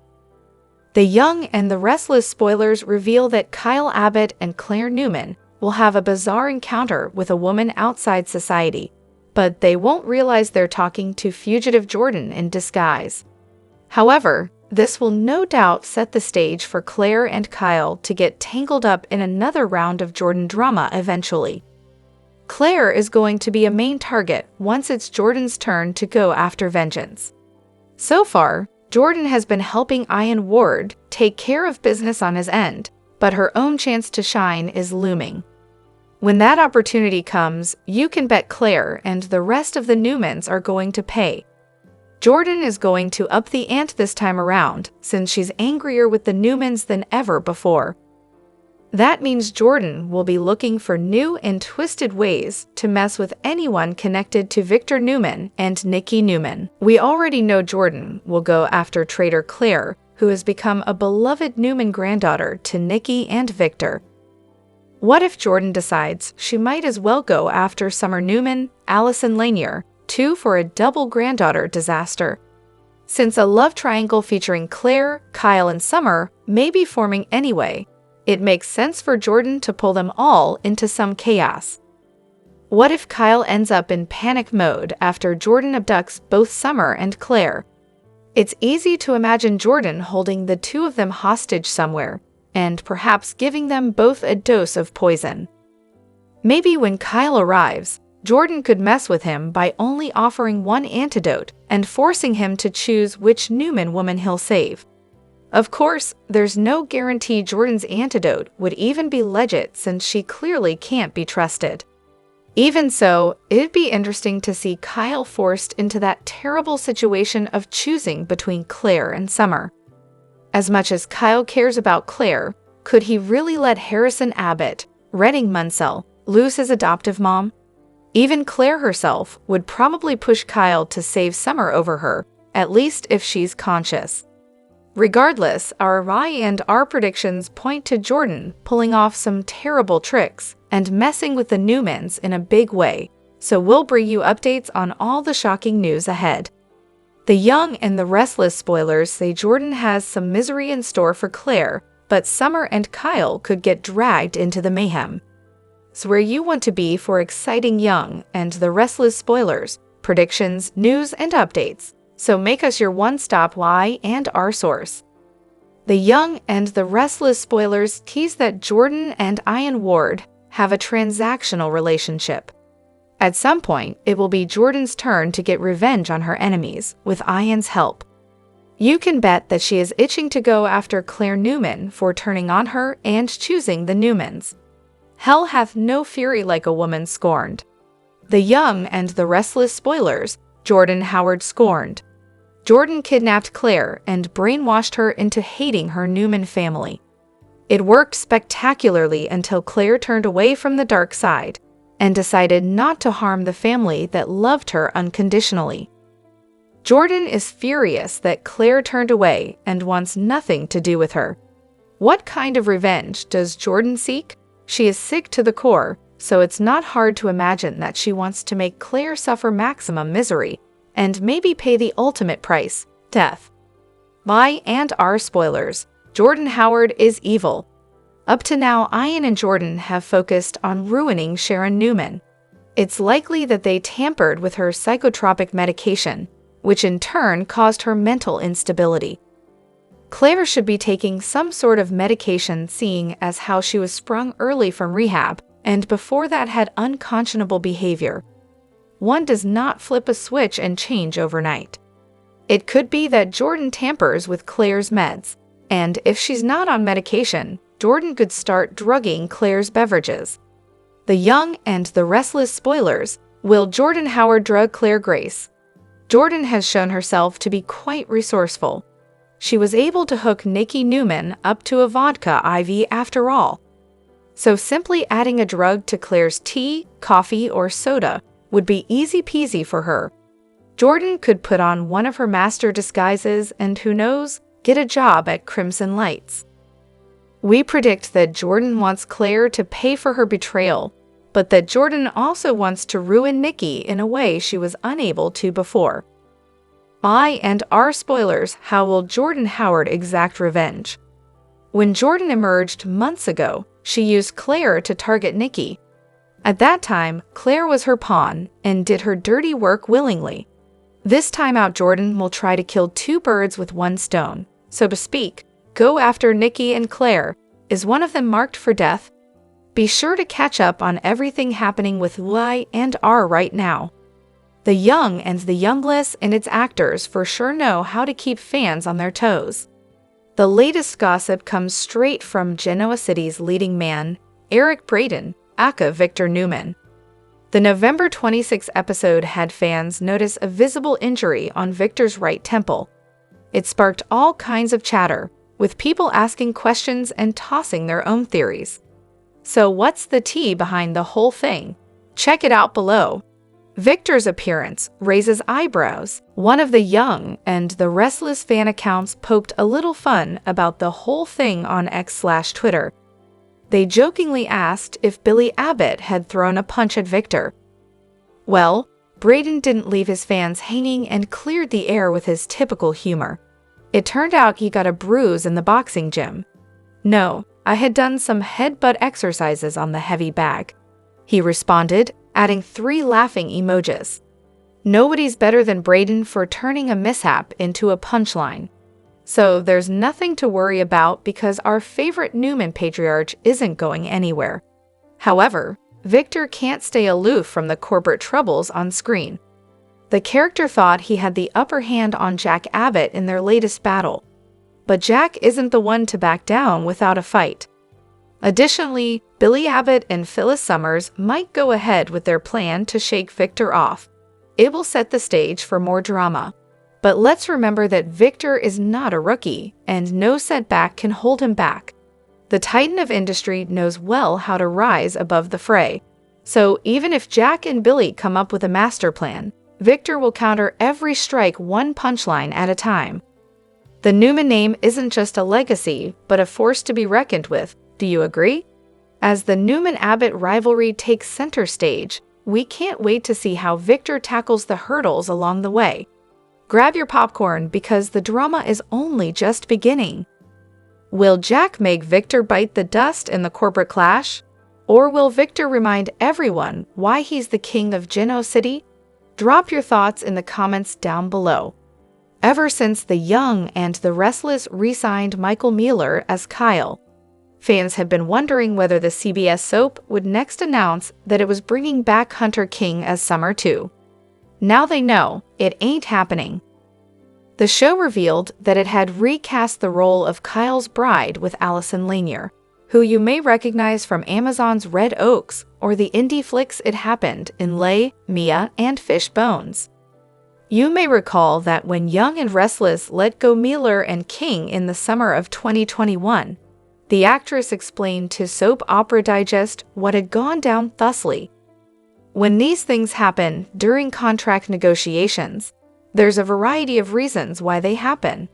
The Young and the Restless spoilers reveal that Kyle Abbott and Claire Newman will have a bizarre encounter with a woman outside society, but they won't realize they're talking to fugitive Jordan in disguise. However, this will no doubt set the stage for Claire and Kyle to get tangled up in another round of Jordan drama eventually. Claire is going to be a main target once it's Jordan's turn to go after vengeance. So far, Jordan has been helping Ian Ward take care of business on his end, but her own chance to shine is looming. When that opportunity comes, you can bet Claire and the rest of the Newmans are going to pay. Jordan is going to up the ante this time around, since she's angrier with the Newmans than ever before. That means Jordan will be looking for new and twisted ways to mess with anyone connected to Victor Newman and Nikki Newman. We already know Jordan will go after traitor Claire, who has become a beloved Newman granddaughter to Nikki and Victor. What if Jordan decides she might as well go after Summer Newman, Allison Lanier, too, for a double granddaughter disaster? Since a love triangle featuring Claire, Kyle, and Summer may be forming anyway, it makes sense for Jordan to pull them all into some chaos. What if Kyle ends up in panic mode after Jordan abducts both Summer and Claire? It's easy to imagine Jordan holding the two of them hostage somewhere, and perhaps giving them both a dose of poison. Maybe when Kyle arrives, Jordan could mess with him by only offering one antidote and forcing him to choose which Newman woman he'll save. Of course, there's no guarantee Jordan's antidote would even be legit, since she clearly can't be trusted. Even so, it'd be interesting to see Kyle forced into that terrible situation of choosing between Claire and Summer. As much as Kyle cares about Claire, could he really let Harrison Abbott, Redding Munsell, lose his adoptive mom? Even Claire herself would probably push Kyle to save Summer over her, at least if she's conscious. Regardless, our and our predictions point to Jordan pulling off some terrible tricks and messing with the Newmans in a big way, so we'll bring you updates on all the shocking news ahead. The Young and the Restless spoilers say Jordan has some misery in store for Claire, but Summer and Kyle could get dragged into the mayhem. It's where you want to be for exciting Young and the Restless spoilers, predictions, news, and updates. So make us your one-stop and our source. The Young and the Restless spoilers tease that Jordan and Ian Ward have a transactional relationship. At some point, it will be Jordan's turn to get revenge on her enemies, with Ian's help. You can bet that she is itching to go after Claire Newman for turning on her and choosing the Newmans. Hell hath no fury like a woman scorned. The Young and the Restless spoilers, Jordan Howard scorned. Jordan kidnapped Claire and brainwashed her into hating her Newman family. It worked spectacularly until Claire turned away from the dark side and decided not to harm the family that loved her unconditionally. Jordan is furious that Claire turned away and wants nothing to do with her. What kind of revenge does Jordan seek? She is sick to the core, so it's not hard to imagine that she wants to make Claire suffer maximum misery and maybe pay the ultimate price, death. And our spoilers, Jordan Howard is evil. Up to now, Ian and Jordan have focused on ruining Sharon Newman. It's likely that they tampered with her psychotropic medication, which in turn caused her mental instability. Claire should be taking some sort of medication, seeing as how she was sprung early from rehab, and before that had unconscionable behavior. One does not flip a switch and change overnight. It could be that Jordan tampers with Claire's meds, and if she's not on medication, Jordan could start drugging Claire's beverages. The Young and the Restless spoilers. Will Jordan Howard drug Claire Grace? Jordan has shown herself to be quite resourceful. She was able to hook Nikki Newman up to a vodka IV after all. So simply adding a drug to Claire's tea, coffee, or soda would be easy peasy for her. Jordan could put on one of her master disguises and, who knows, get a job at Crimson Lights. We predict that Jordan wants Claire to pay for her betrayal, but that Jordan also wants to ruin Nikki in a way she was unable to before. I and our spoilers. How will Jordan Howard exact revenge? When Jordan emerged months ago, she used Claire to target Nikki. At that time, Claire was her pawn and did her dirty work willingly. This time out, Jordan will try to kill two birds with one stone, so to speak. Go after Nikki and Claire. Is one of them marked for death? Be sure to catch up on everything happening with Y and R right now. The Young and the Youngless and its actors for sure know how to keep fans on their toes. The latest gossip comes straight from Genoa City's leading man, Eric Braden, aka Victor Newman. The November 26 episode had fans notice a visible injury on Victor's right temple. It sparked all kinds of chatter, with people asking questions and tossing their own theories. So what's the tea behind the whole thing? Check it out below. Victor's appearance raises eyebrows. One of the Young and the Restless fan accounts poked a little fun about the whole thing on X/Twitter. They jokingly asked if Billy Abbott had thrown a punch at Victor. Well, Braden didn't leave his fans hanging and cleared the air with his typical humor. It turned out he got a bruise in the boxing gym. No, I had done some headbutt exercises on the heavy bag, he responded, adding 3 laughing emojis. Nobody's better than Braden for turning a mishap into a punchline. So there's nothing to worry about because our favorite Newman patriarch isn't going anywhere. However, Victor can't stay aloof from the corporate troubles on screen. The character thought he had the upper hand on Jack Abbott in their latest battle. But Jack isn't the one to back down without a fight. Additionally, Billy Abbott and Phyllis Summers might go ahead with their plan to shake Victor off. It will set the stage for more drama. But let's remember that Victor is not a rookie, and no setback can hold him back. The titan of industry knows well how to rise above the fray. So even if Jack and Billy come up with a master plan, Victor will counter every strike one punchline at a time. The Newman name isn't just a legacy, but a force to be reckoned with. Do you agree? As the Newman-Abbott rivalry takes center stage, we can't wait to see how Victor tackles the hurdles along the way. Grab your popcorn because the drama is only just beginning. Will Jack make Victor bite the dust in the corporate clash? Or will Victor remind everyone why he's the king of Genoa City? Drop your thoughts in the comments down below. Ever since the Young and the Restless re-signed Michael Mueller as Kyle, fans have been wondering whether the CBS soap would next announce that it was bringing back Hunter King as Summer 2. Now they know it ain't happening. The show revealed that it had recast the role of Kyle's bride with Allison Lanier, who you may recognize from Amazon's Red Oaks or the indie flicks It Happened in Lay, Mia, and Fish Bones. You may recall that when Young and Restless let go Mueller and King in the summer of 2021, the actress explained to Soap Opera Digest what had gone down thusly. When these things happen during contract negotiations, there's a variety of reasons why they happen.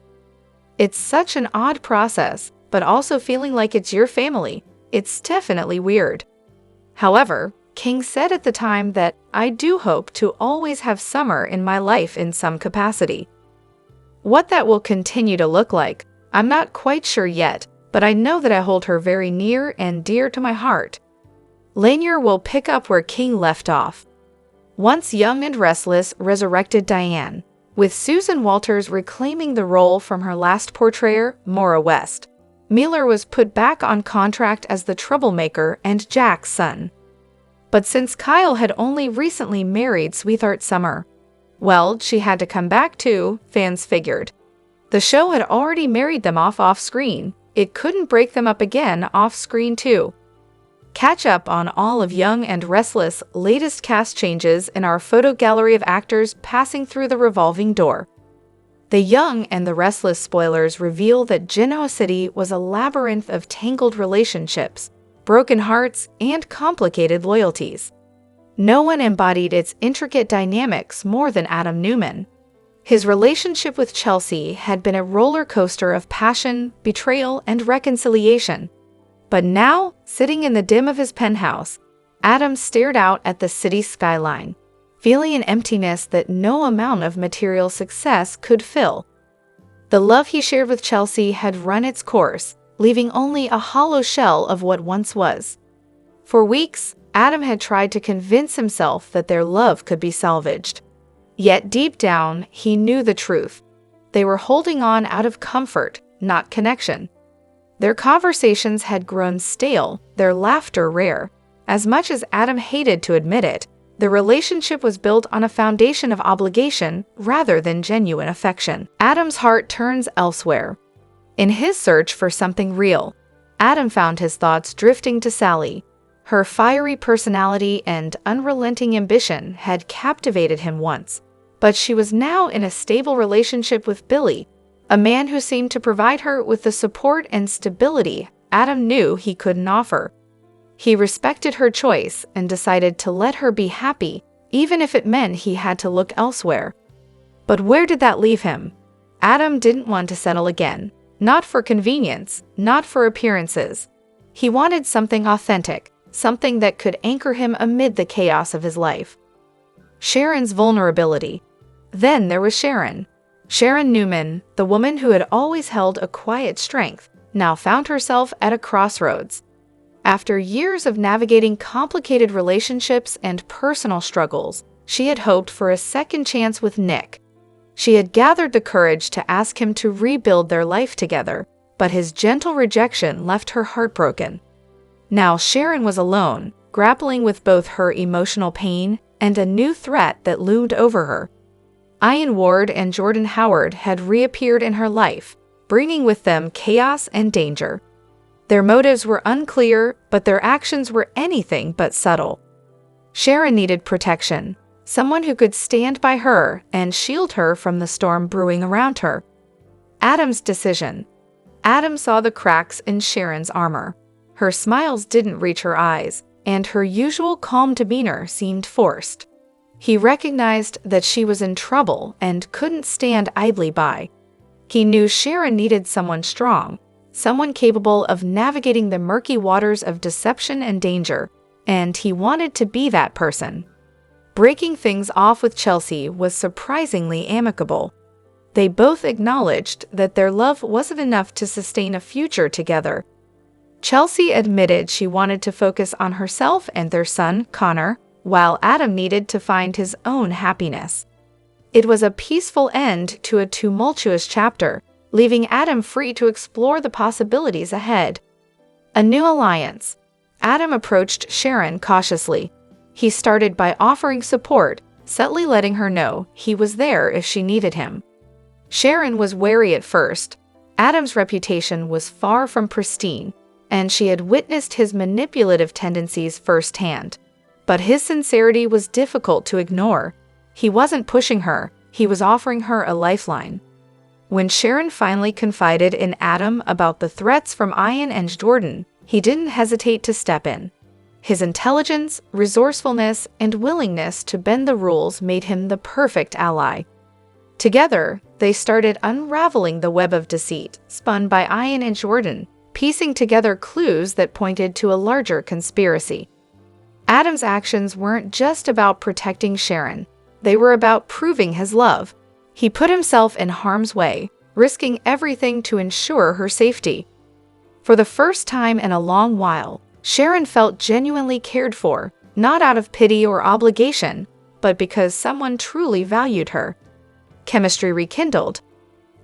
It's such an odd process, but also feeling like it's your family. It's definitely weird. However, King said at the time that I do hope to always have Summer in my life in some capacity. What that will continue to look like, I'm not quite sure yet, but I know that I hold her very near and dear to my heart. Lanier will pick up where King left off. Once young and restless resurrected Diane, with Susan Walters reclaiming the role from her last portrayer, Maura West. Miller was put back on contract as the troublemaker and Jack's son. But since Kyle had only recently married Sweetheart Summer, well, she had to come back too, fans figured. The show had already married them off-screen. It couldn't break them up again off-screen too. Catch up on all of Young and Restless' latest cast changes in our photo gallery of actors passing through the revolving door. The Young and the Restless spoilers reveal that Genoa City was a labyrinth of tangled relationships, broken hearts, and complicated loyalties. No one embodied its intricate dynamics more than Adam Newman. His relationship with Chelsea had been a roller coaster of passion, betrayal, and reconciliation. But now, sitting in the dim of his penthouse, Adam stared out at the city skyline, feeling an emptiness that no amount of material success could fill. The love he shared with Chelsea had run its course, leaving only a hollow shell of what once was. For weeks, Adam had tried to convince himself that their love could be salvaged. Yet deep down, he knew the truth. They were holding on out of comfort, not connection. Their conversations had grown stale, their laughter rare. As much as Adam hated to admit it, the relationship was built on a foundation of obligation rather than genuine affection. Adam's heart turns elsewhere. In his search for something real, Adam found his thoughts drifting to Sally. Her fiery personality and unrelenting ambition had captivated him once, but she was now in a stable relationship with Billy, a man who seemed to provide her with the support and stability Adam knew he couldn't offer. He respected her choice and decided to let her be happy, even if it meant he had to look elsewhere. But where did that leave him? Adam didn't want to settle again. Not for convenience, not for appearances. He wanted something authentic, something that could anchor him amid the chaos of his life. Sharon's vulnerability. Then there was Sharon. Sharon Newman, the woman who had always held a quiet strength, now found herself at a crossroads. After years of navigating complicated relationships and personal struggles, she had hoped for a second chance with Nick. She had gathered the courage to ask him to rebuild their life together, but his gentle rejection left her heartbroken. Now Sharon was alone, grappling with both her emotional pain and a new threat that loomed over her. Ian Ward and Jordan Howard had reappeared in her life, bringing with them chaos and danger. Their motives were unclear, but their actions were anything but subtle. Sharon needed protection, someone who could stand by her and shield her from the storm brewing around her. Adam's decision. Adam saw the cracks in Sharon's armor. Her smiles didn't reach her eyes, and her usual calm demeanor seemed forced. He recognized that she was in trouble and couldn't stand idly by. He knew Sharon needed someone strong, someone capable of navigating the murky waters of deception and danger, and he wanted to be that person. Breaking things off with Chelsea was surprisingly amicable. They both acknowledged that their love wasn't enough to sustain a future together. Chelsea admitted she wanted to focus on herself and their son, Connor, while Adam needed to find his own happiness. It was a peaceful end to a tumultuous chapter, leaving Adam free to explore the possibilities ahead. A new alliance. Adam approached Sharon cautiously. He started by offering support, subtly letting her know he was there if she needed him. Sharon was wary at first. Adam's reputation was far from pristine, and she had witnessed his manipulative tendencies firsthand. But his sincerity was difficult to ignore. He wasn't pushing her, he was offering her a lifeline. When Sharon finally confided in Adam about the threats from Ian and Jordan, he didn't hesitate to step in. His intelligence, resourcefulness, and willingness to bend the rules made him the perfect ally. Together, they started unraveling the web of deceit spun by Ian and Jordan, piecing together clues that pointed to a larger conspiracy. Adam's actions weren't just about protecting Sharon. They were about proving his love. He put himself in harm's way, risking everything to ensure her safety. For the first time in a long while, Sharon felt genuinely cared for, not out of pity or obligation, but because someone truly valued her. Chemistry rekindled.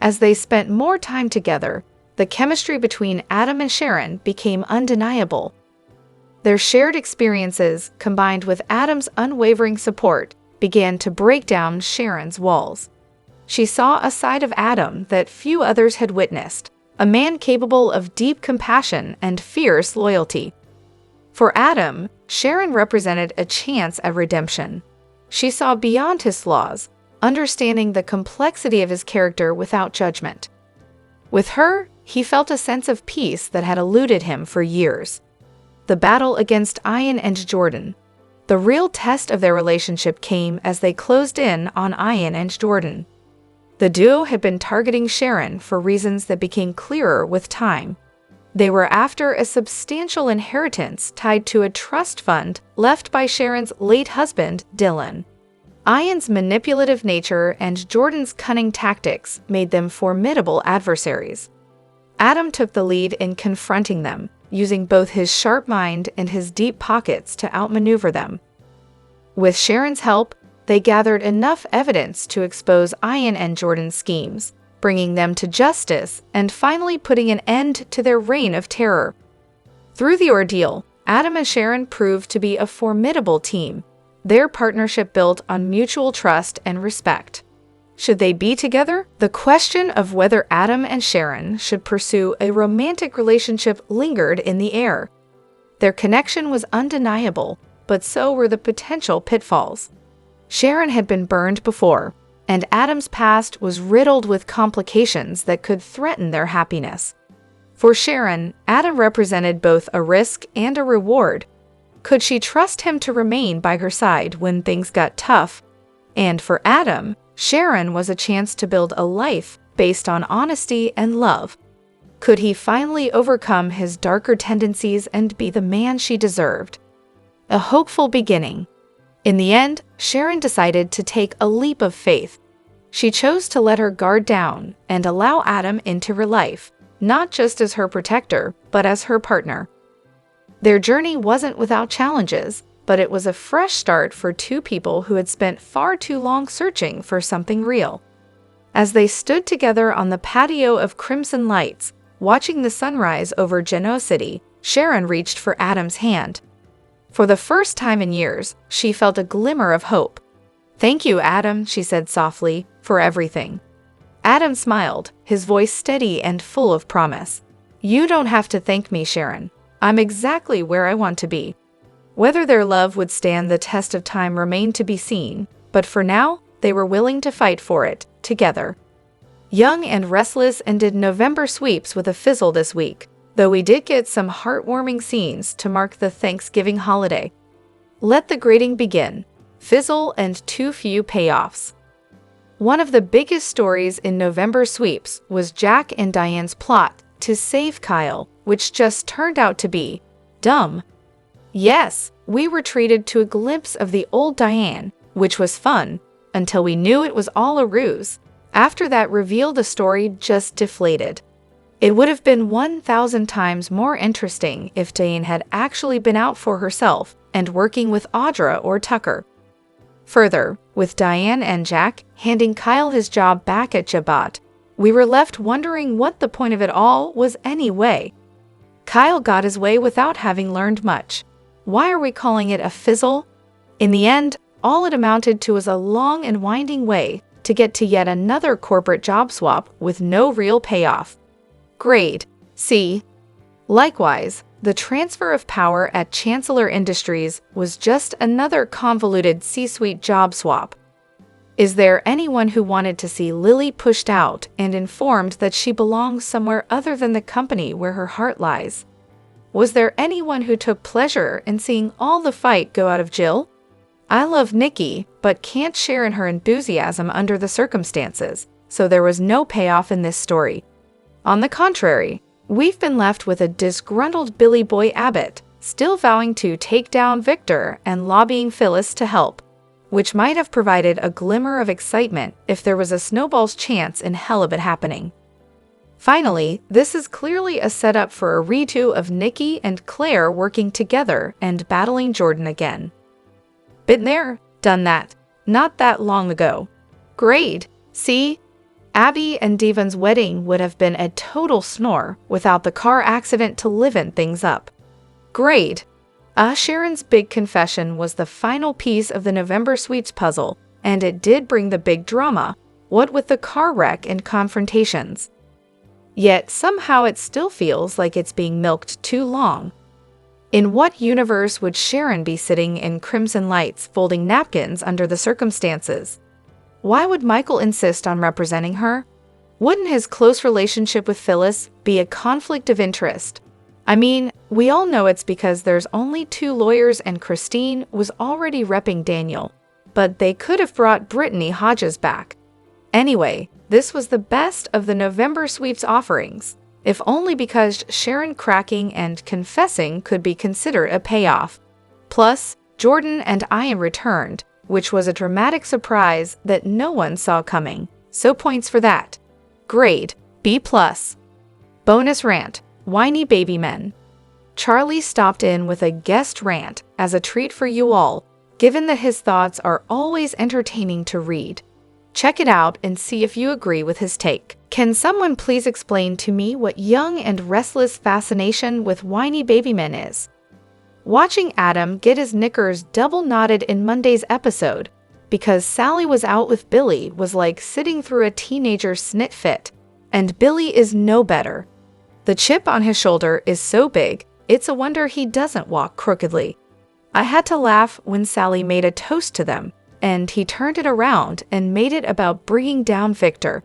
As they spent more time together, the chemistry between Adam and Sharon became undeniable. Their shared experiences, combined with Adam's unwavering support, began to break down Sharon's walls. She saw a side of Adam that few others had witnessed, a man capable of deep compassion and fierce loyalty. For Adam, Sharon represented a chance at redemption. She saw beyond his flaws, understanding the complexity of his character without judgment. With her, he felt a sense of peace that had eluded him for years. The battle against Ian and Jordan. The real test of their relationship came as they closed in on Ian and Jordan. The duo had been targeting Sharon for reasons that became clearer with time. They were after a substantial inheritance tied to a trust fund left by Sharon's late husband, Dylan. Ian's manipulative nature and Jordan's cunning tactics made them formidable adversaries. Adam took the lead in confronting them, using both his sharp mind and his deep pockets to outmaneuver them. With Sharon's help, they gathered enough evidence to expose Ian and Jordan's schemes, bringing them to justice and finally putting an end to their reign of terror. Through the ordeal, Adam and Sharon proved to be a formidable team, their partnership built on mutual trust and respect. Should they be together? The question of whether Adam and Sharon should pursue a romantic relationship lingered in the air. Their connection was undeniable, but so were the potential pitfalls. Sharon had been burned before, and Adam's past was riddled with complications that could threaten their happiness. For Sharon, Adam represented both a risk and a reward. Could she trust him to remain by her side when things got tough? And for Adam, Sharon was a chance to build a life based on honesty and love. Could he finally overcome his darker tendencies and be the man she deserved? A hopeful beginning. In the end, Sharon decided to take a leap of faith. She chose to let her guard down and allow Adam into her life, not just as her protector, but as her partner. Their journey wasn't without challenges, but it was a fresh start for two people who had spent far too long searching for something real. As they stood together on the patio of Crimson Lights, watching the sunrise over Genoa City, Sharon reached for Adam's hand. For the first time in years, she felt a glimmer of hope. "Thank you, Adam," she said softly, "for everything." Adam smiled, his voice steady and full of promise. "You don't have to thank me, Sharon. I'm exactly where I want to be." Whether their love would stand the test of time remained to be seen, but for now, they were willing to fight for it, together. Young and Restless ended November sweeps with a fizzle this week, though we did get some heartwarming scenes to mark the Thanksgiving holiday. Let the grading begin. Fizzle and too few payoffs. One of the biggest stories in November sweeps was Jack and Diane's plot to save Kyle, which just turned out to be dumb. Yes, we were treated to a glimpse of the old Diane, which was fun, until we knew it was all a ruse. After that reveal, the story just deflated. It would have been 1,000 times more interesting if Diane had actually been out for herself and working with Audra or Tucker. Further, with Diane and Jack handing Kyle his job back at Jabot, we were left wondering what the point of it all was anyway. Kyle got his way without having learned much. Why are we calling it a fizzle? In the end, all it amounted to was a long and winding way to get to yet another corporate job swap with no real payoff. Grade C. Likewise, the transfer of power at Chancellor Industries was just another convoluted C-suite job swap. Is there anyone who wanted to see Lily pushed out and informed that she belongs somewhere other than the company where her heart lies? Was there anyone who took pleasure in seeing all the fight go out of Jill? I love Nikki, but can't share in her enthusiasm under the circumstances, so there was no payoff in this story. On the contrary, we've been left with a disgruntled Billy Boy Abbott, still vowing to take down Victor and lobbying Phyllis to help, which might have provided a glimmer of excitement if there was a snowball's chance in hell of it happening. Finally, this is clearly a setup for a redo of Nikki and Claire working together and battling Jordan again. Been there, done that, not that long ago. Great, see? Abby and Devon's wedding would have been a total snore without the car accident to liven things up. Great. Sharon's big confession was the final piece of the November Sweets puzzle, and it did bring the big drama, what with the car wreck and confrontations. Yet somehow it still feels like it's being milked too long. In what universe would Sharon be sitting in crimson lights folding napkins under the circumstances? Why would Michael insist on representing her? Wouldn't his close relationship with Phyllis be a conflict of interest? I mean, we all know it's because there's only 2 lawyers and Christine was already repping Daniel, but they could have brought Brittany Hodges back. Anyway, this was the best of the November Sweeps offerings, if only because Sharon cracking and confessing could be considered a payoff. Plus, Jordan&Ian returned, which was a dramatic surprise that no one saw coming, so points for that. Grade, B+. Bonus rant, whiny baby men. Charlie stopped in with a guest rant as a treat for you all, given that his thoughts are always entertaining to read. Check it out and see if you agree with his take. Can someone please explain to me what young and restless fascination with whiny baby men is? Watching Adam get his knickers double knotted in Monday's episode because Sally was out with Billy was like sitting through a teenager's snit fit, and Billy is no better. The chip on his shoulder is so big, it's a wonder he doesn't walk crookedly. I had to laugh when Sally made a toast to them, and he turned it around and made it about bringing down Victor.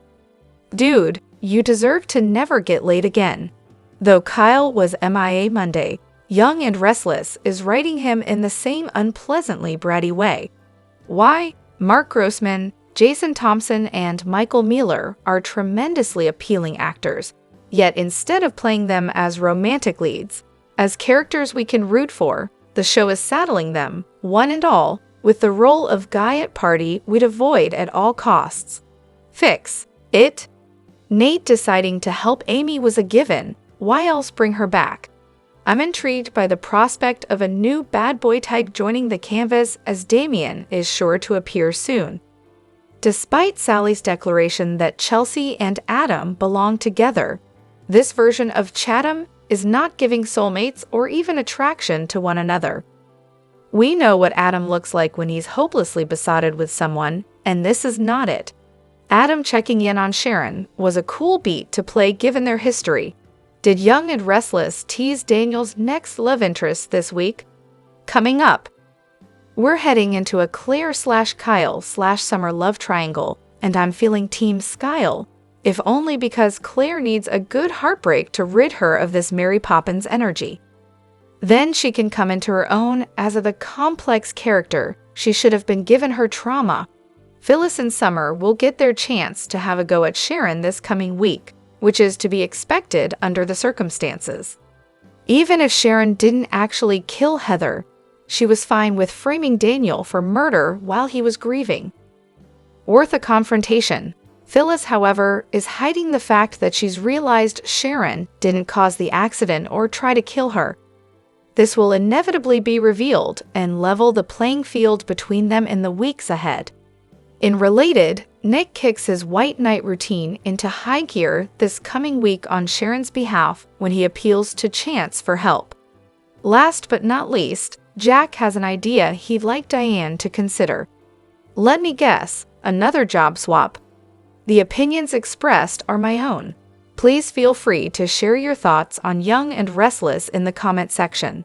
Dude, you deserve to never get laid again. Though Kyle was MIA Monday, Young and Restless is writing him in the same unpleasantly bratty way. Why? Mark Grossman, Jason Thompson, and Michael Mueller are tremendously appealing actors, yet instead of playing them as romantic leads, as characters we can root for, the show is saddling them, one and all, with the role of guy at party we'd avoid at all costs. Fix it. Nate deciding to help Amy was a given. Why else bring her back? I'm intrigued by the prospect of a new bad boy type joining the canvas, as Damien is sure to appear soon. Despite Sally's declaration that Chelsea and Adam belong together, this version of Chatham is not giving soulmates or even attraction to one another. We know what Adam looks like when he's hopelessly besotted with someone, and this is not it. Adam checking in on Sharon was a cool beat to play given their history. Did Young and Restless tease Daniel's next love interest this week? Coming up, we're heading into a Claire/Kyle/Summer love triangle, and I'm feeling Team Skyle, if only because Claire needs a good heartbreak to rid her of this Mary Poppins energy. Then she can come into her own as the complex character she should have been given her trauma. Phyllis and Summer will get their chance to have a go at Sharon this coming week, which is to be expected under the circumstances. Even if Sharon didn't actually kill Heather, she was fine with framing Daniel for murder while he was grieving. Worth a confrontation. Phyllis, however, is hiding the fact that she's realized Sharon didn't cause the accident or try to kill her. This will inevitably be revealed and level the playing field between them in the weeks ahead. In related, Nick kicks his white knight routine into high gear this coming week on Sharon's behalf when he appeals to Chance for help. Last but not least, Jack has an idea he'd like Diane to consider. Let me guess, another job swap. The opinions expressed are my own. Please feel free to share your thoughts on Young and Restless in the comment section.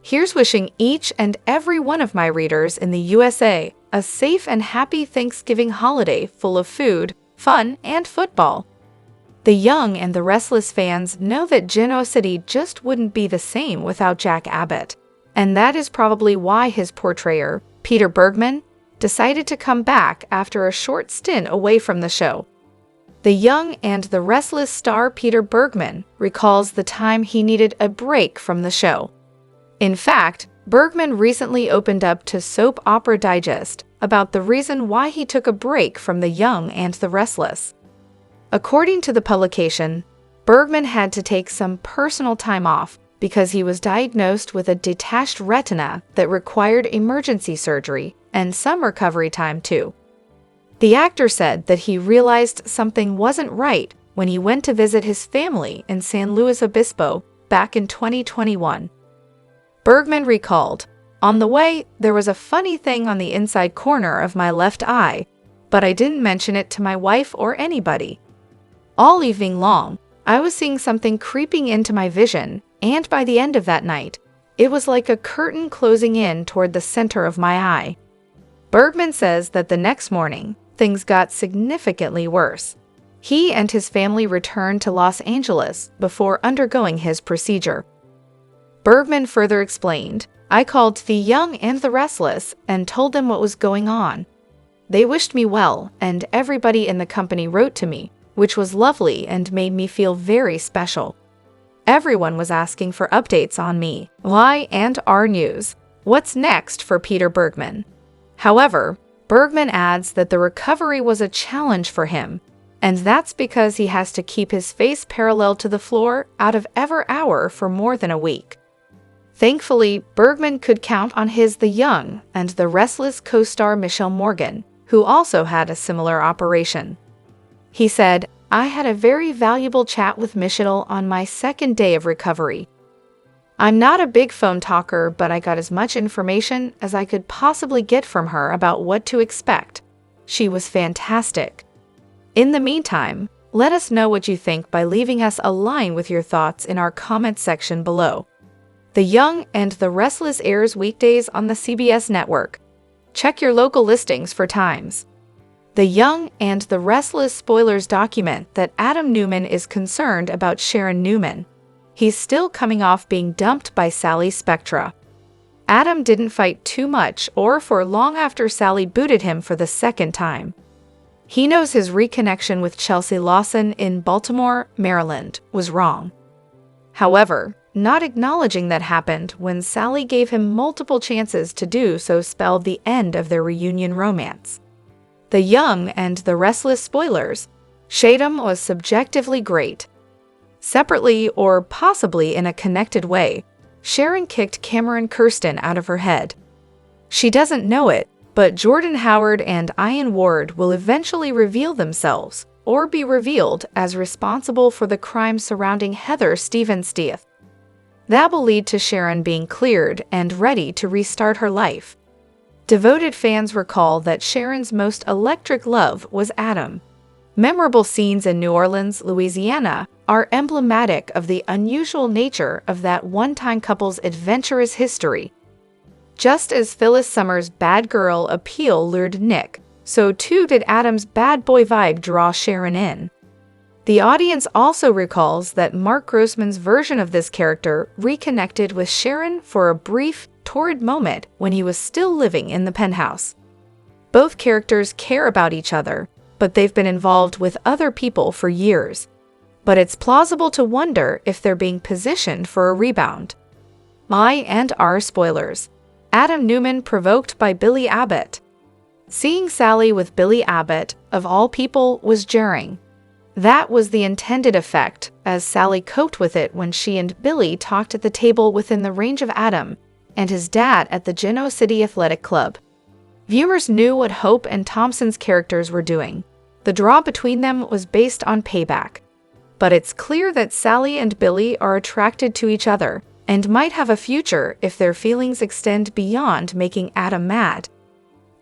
Here's wishing each and every one of my readers in the USA a safe and happy Thanksgiving holiday full of food, fun, and football. The Young and the Restless fans know that Geno City just wouldn't be the same without Jack Abbott, and that is probably why his portrayer, Peter Bergman, decided to come back after a short stint away from the show. The Young and the Restless star Peter Bergman recalls the time he needed a break from the show. In fact, Bergman recently opened up to Soap Opera Digest about the reason why he took a break from The Young and the Restless. According to the publication, Bergman had to take some personal time off because he was diagnosed with a detached retina that required emergency surgery and some recovery time too. The actor said that he realized something wasn't right when he went to visit his family in San Luis Obispo back in 2021. Bergman recalled, "On the way, there was a funny thing on the inside corner of my left eye, but I didn't mention it to my wife or anybody. All evening long, I was seeing something creeping into my vision, and by the end of that night, it was like a curtain closing in toward the center of my eye." Bergman says that the next morning, things got significantly worse. He and his family returned to Los Angeles before undergoing his procedure. Bergman further explained, "I called the young and the restless and told them what was going on. They wished me well, and everybody in the company wrote to me, which was lovely and made me feel very special. Everyone was asking for updates on me, and our news. What's next for Peter Bergman?" However, Bergman adds that the recovery was a challenge for him, and that's because he has to keep his face parallel to the floor out of every hour for more than a week. Thankfully, Bergman could count on his The Young and the Restless co-star Michelle Morgan, who also had a similar operation. He said, "I had a very valuable chat with Michelle on my second day of recovery. I'm not a big phone talker, but I got as much information as I could possibly get from her about what to expect. She was fantastic. In the meantime, let us know what you think by leaving us a line with your thoughts in our comment section below." The Young and the Restless airs weekdays on the CBS network. Check your local listings for times. The Young and the Restless spoilers document that Adam Newman is concerned about Sharon Newman. He's still coming off being dumped by Sally Spectra. Adam didn't fight too much or for long after Sally booted him for the second time. He knows his reconnection with Chelsea Lawson in Baltimore, Maryland, was wrong. However, not acknowledging that happened when Sally gave him multiple chances to do so spelled the end of their reunion romance. The Young and the Restless spoilers. Sharon was subjectively great. Separately or possibly in a connected way, Sharon kicked Cameron Kirsten out of her head. She doesn't know it, but Jordan Howard and Ian Ward will eventually reveal themselves or be revealed as responsible for the crimes surrounding Heather Stephenstieth. That will lead to Sharon being cleared and ready to restart her life. Devoted fans recall that Sharon's most electric love was Adam. Memorable scenes in New Orleans, Louisiana, are emblematic of the unusual nature of that one-time couple's adventurous history. Just as Phyllis Summers' bad girl appeal lured Nick, so too did Adam's bad boy vibe draw Sharon in. The audience also recalls that Mark Grossman's version of this character reconnected with Sharon for a brief, torrid moment when he was still living in the penthouse. Both characters care about each other, but they've been involved with other people for years. But it's plausible to wonder if they're being positioned for a rebound. And our spoilers. Adam Newman provoked by Billy Abbott. Seeing Sally with Billy Abbott, of all people, was jarring. That was the intended effect, as Sally coped with it when she and Billy talked at the table within the range of Adam and his dad at the Genoa City Athletic Club. Viewers knew what Hope and Thompson's characters were doing. The draw between them was based on payback. But it's clear that Sally and Billy are attracted to each other and might have a future if their feelings extend beyond making Adam mad.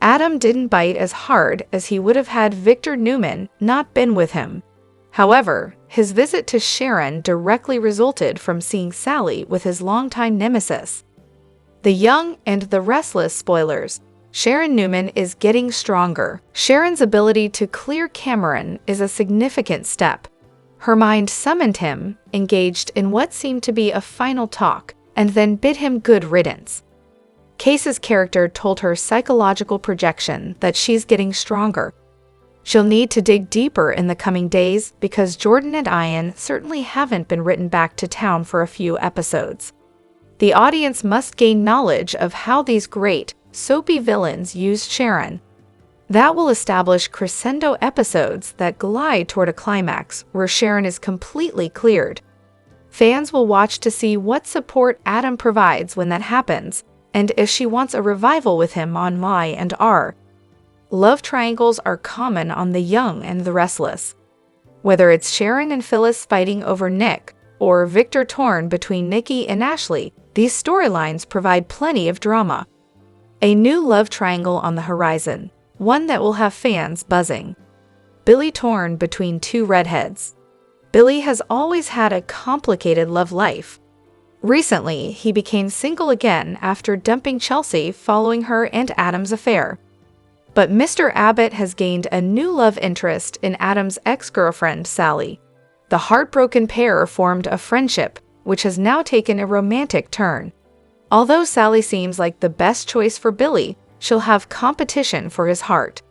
Adam didn't bite as hard as he would have had Victor Newman not been with him. However, his visit to Sharon directly resulted from seeing Sally with his longtime nemesis. The Young and the Restless spoilers. Sharon Newman is getting stronger. Sharon's ability to clear Cameron is a significant step. Her mind summoned him, engaged in what seemed to be a final talk, and then bid him good riddance. Case's character told her psychological projection that she's getting stronger. She'll need to dig deeper in the coming days because Jordan&Ian certainly haven't been written back to town for a few episodes. The audience must gain knowledge of how these great, soapy villains used Sharon. That will establish crescendo episodes that glide toward a climax where Sharon is completely cleared. Fans will watch to see what support Adam provides when that happens, and if she wants a revival with him on Y and R. Love triangles are common on The Young and the Restless. Whether it's Sharon and Phyllis fighting over Nick, or Victor torn between Nikki and Ashley, these storylines provide plenty of drama. A new love triangle on the horizon, one that will have fans buzzing. Billy torn between two redheads. Billy has always had a complicated love life. Recently, he became single again after dumping Chelsea following her and Adam's affair. But Mr. Abbott has gained a new love interest in Adam's ex-girlfriend, Sally. The heartbroken pair formed a friendship, which has now taken a romantic turn. Although Sally seems like the best choice for Billy, she'll have competition for his heart.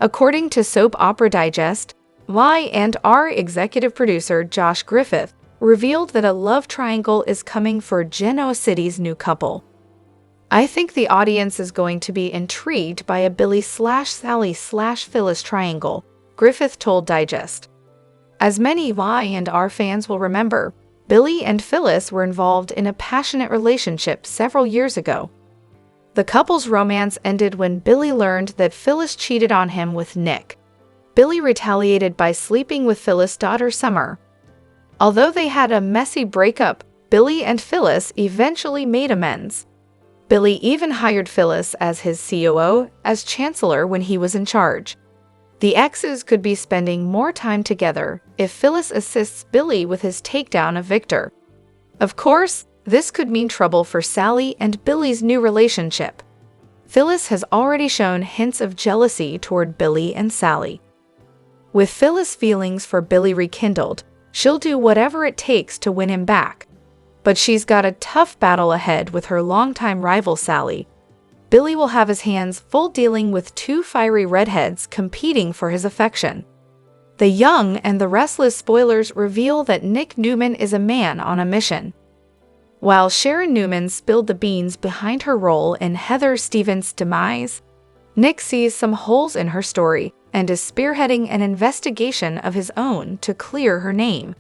According to Soap Opera Digest, Y&R executive producer Josh Griffith revealed that a love triangle is coming for Genoa City's new couple. I think the audience is going to be intrigued by a Billy/Sally/Phyllis triangle, Griffith told Digest. As many Y&R fans will remember, Billy and Phyllis were involved in a passionate relationship several years ago. The couple's romance ended when Billy learned that Phyllis cheated on him with Nick. Billy retaliated by sleeping with Phyllis' daughter Summer. Although they had a messy breakup, Billy and Phyllis eventually made amends. Billy even hired Phyllis as his COO, as chancellor when he was in charge. The exes could be spending more time together if Phyllis assists Billy with his takedown of Victor. Of course, this could mean trouble for Sally and Billy's new relationship. Phyllis has already shown hints of jealousy toward Billy and Sally. With Phyllis' feelings for Billy rekindled, she'll do whatever it takes to win him back. But she's got a tough battle ahead with her longtime rival Sally. Billy will have his hands full dealing with two fiery redheads competing for his affection. The Young and the Restless spoilers reveal that Nick Newman is a man on a mission. While Sharon Newman spilled the beans behind her role in Heather Stevens' demise, Nick sees some holes in her story and is spearheading an investigation of his own to clear her name.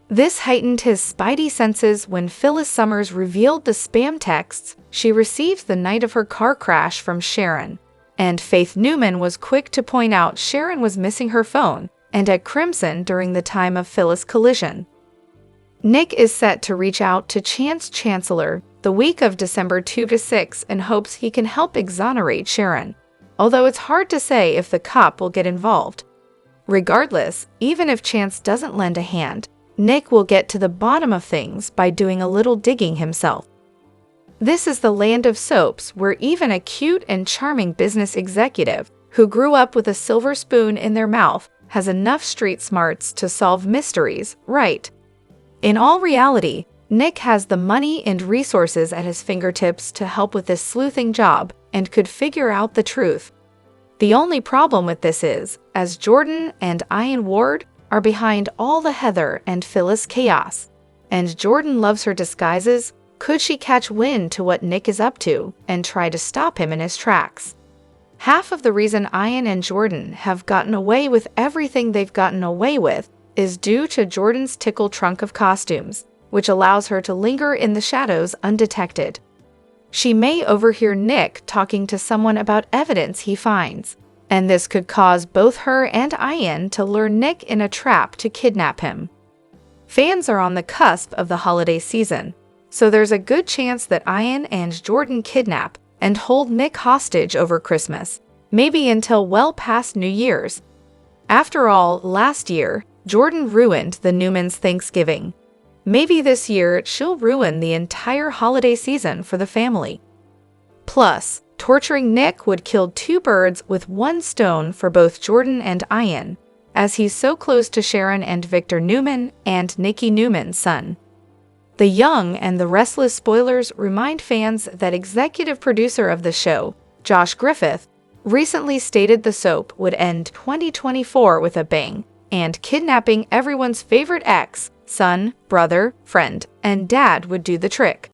This heightened his spidey senses when Phyllis Summers revealed the spam texts she received the night of her car crash from Sharon, and Faith Newman was quick to point out Sharon was missing her phone and at Crimson during the time of Phyllis' collision. Nick is set to reach out to Chance Chancellor the week of December 2 to 6 in hopes he can help exonerate Sharon, although it's hard to say if the cop will get involved. Regardless, even if Chance doesn't lend a hand, Nick will get to the bottom of things by doing a little digging himself. This is the land of soaps where even a cute and charming business executive who grew up with a silver spoon in their mouth has enough street smarts to solve mysteries, right? In all reality, Nick has the money and resources at his fingertips to help with this sleuthing job and could figure out the truth. The only problem with this is, as Jordan&Ian Ward are behind all the Heather and Phyllis chaos, and Jordan loves her disguises, could she catch wind to what Nick is up to and try to stop him in his tracks? Half of the reason Ian and Jordan have gotten away with everything they've gotten away with is due to Jordan's tickle trunk of costumes, which allows her to linger in the shadows undetected. She may overhear Nick talking to someone about evidence he finds, and this could cause both her and Ian to lure Nick in a trap to kidnap him. Fans are on the cusp of the holiday season, so there's a good chance that Ian and Jordan kidnap and hold Nick hostage over Christmas, maybe until well past New Year's. After all, last year, Jordan ruined the Newmans' Thanksgiving. Maybe this year she'll ruin the entire holiday season for the family. Plus, torturing Nick would kill two birds with one stone for both Jordan and Ian, as he's so close to Sharon and Victor Newman and Nikki Newman's son. The Young and the Restless spoilers remind fans that executive producer of the show, Josh Griffith, recently stated the soap would end 2024 with a bang, and kidnapping everyone's favorite ex, son, brother, friend, and dad would do the trick.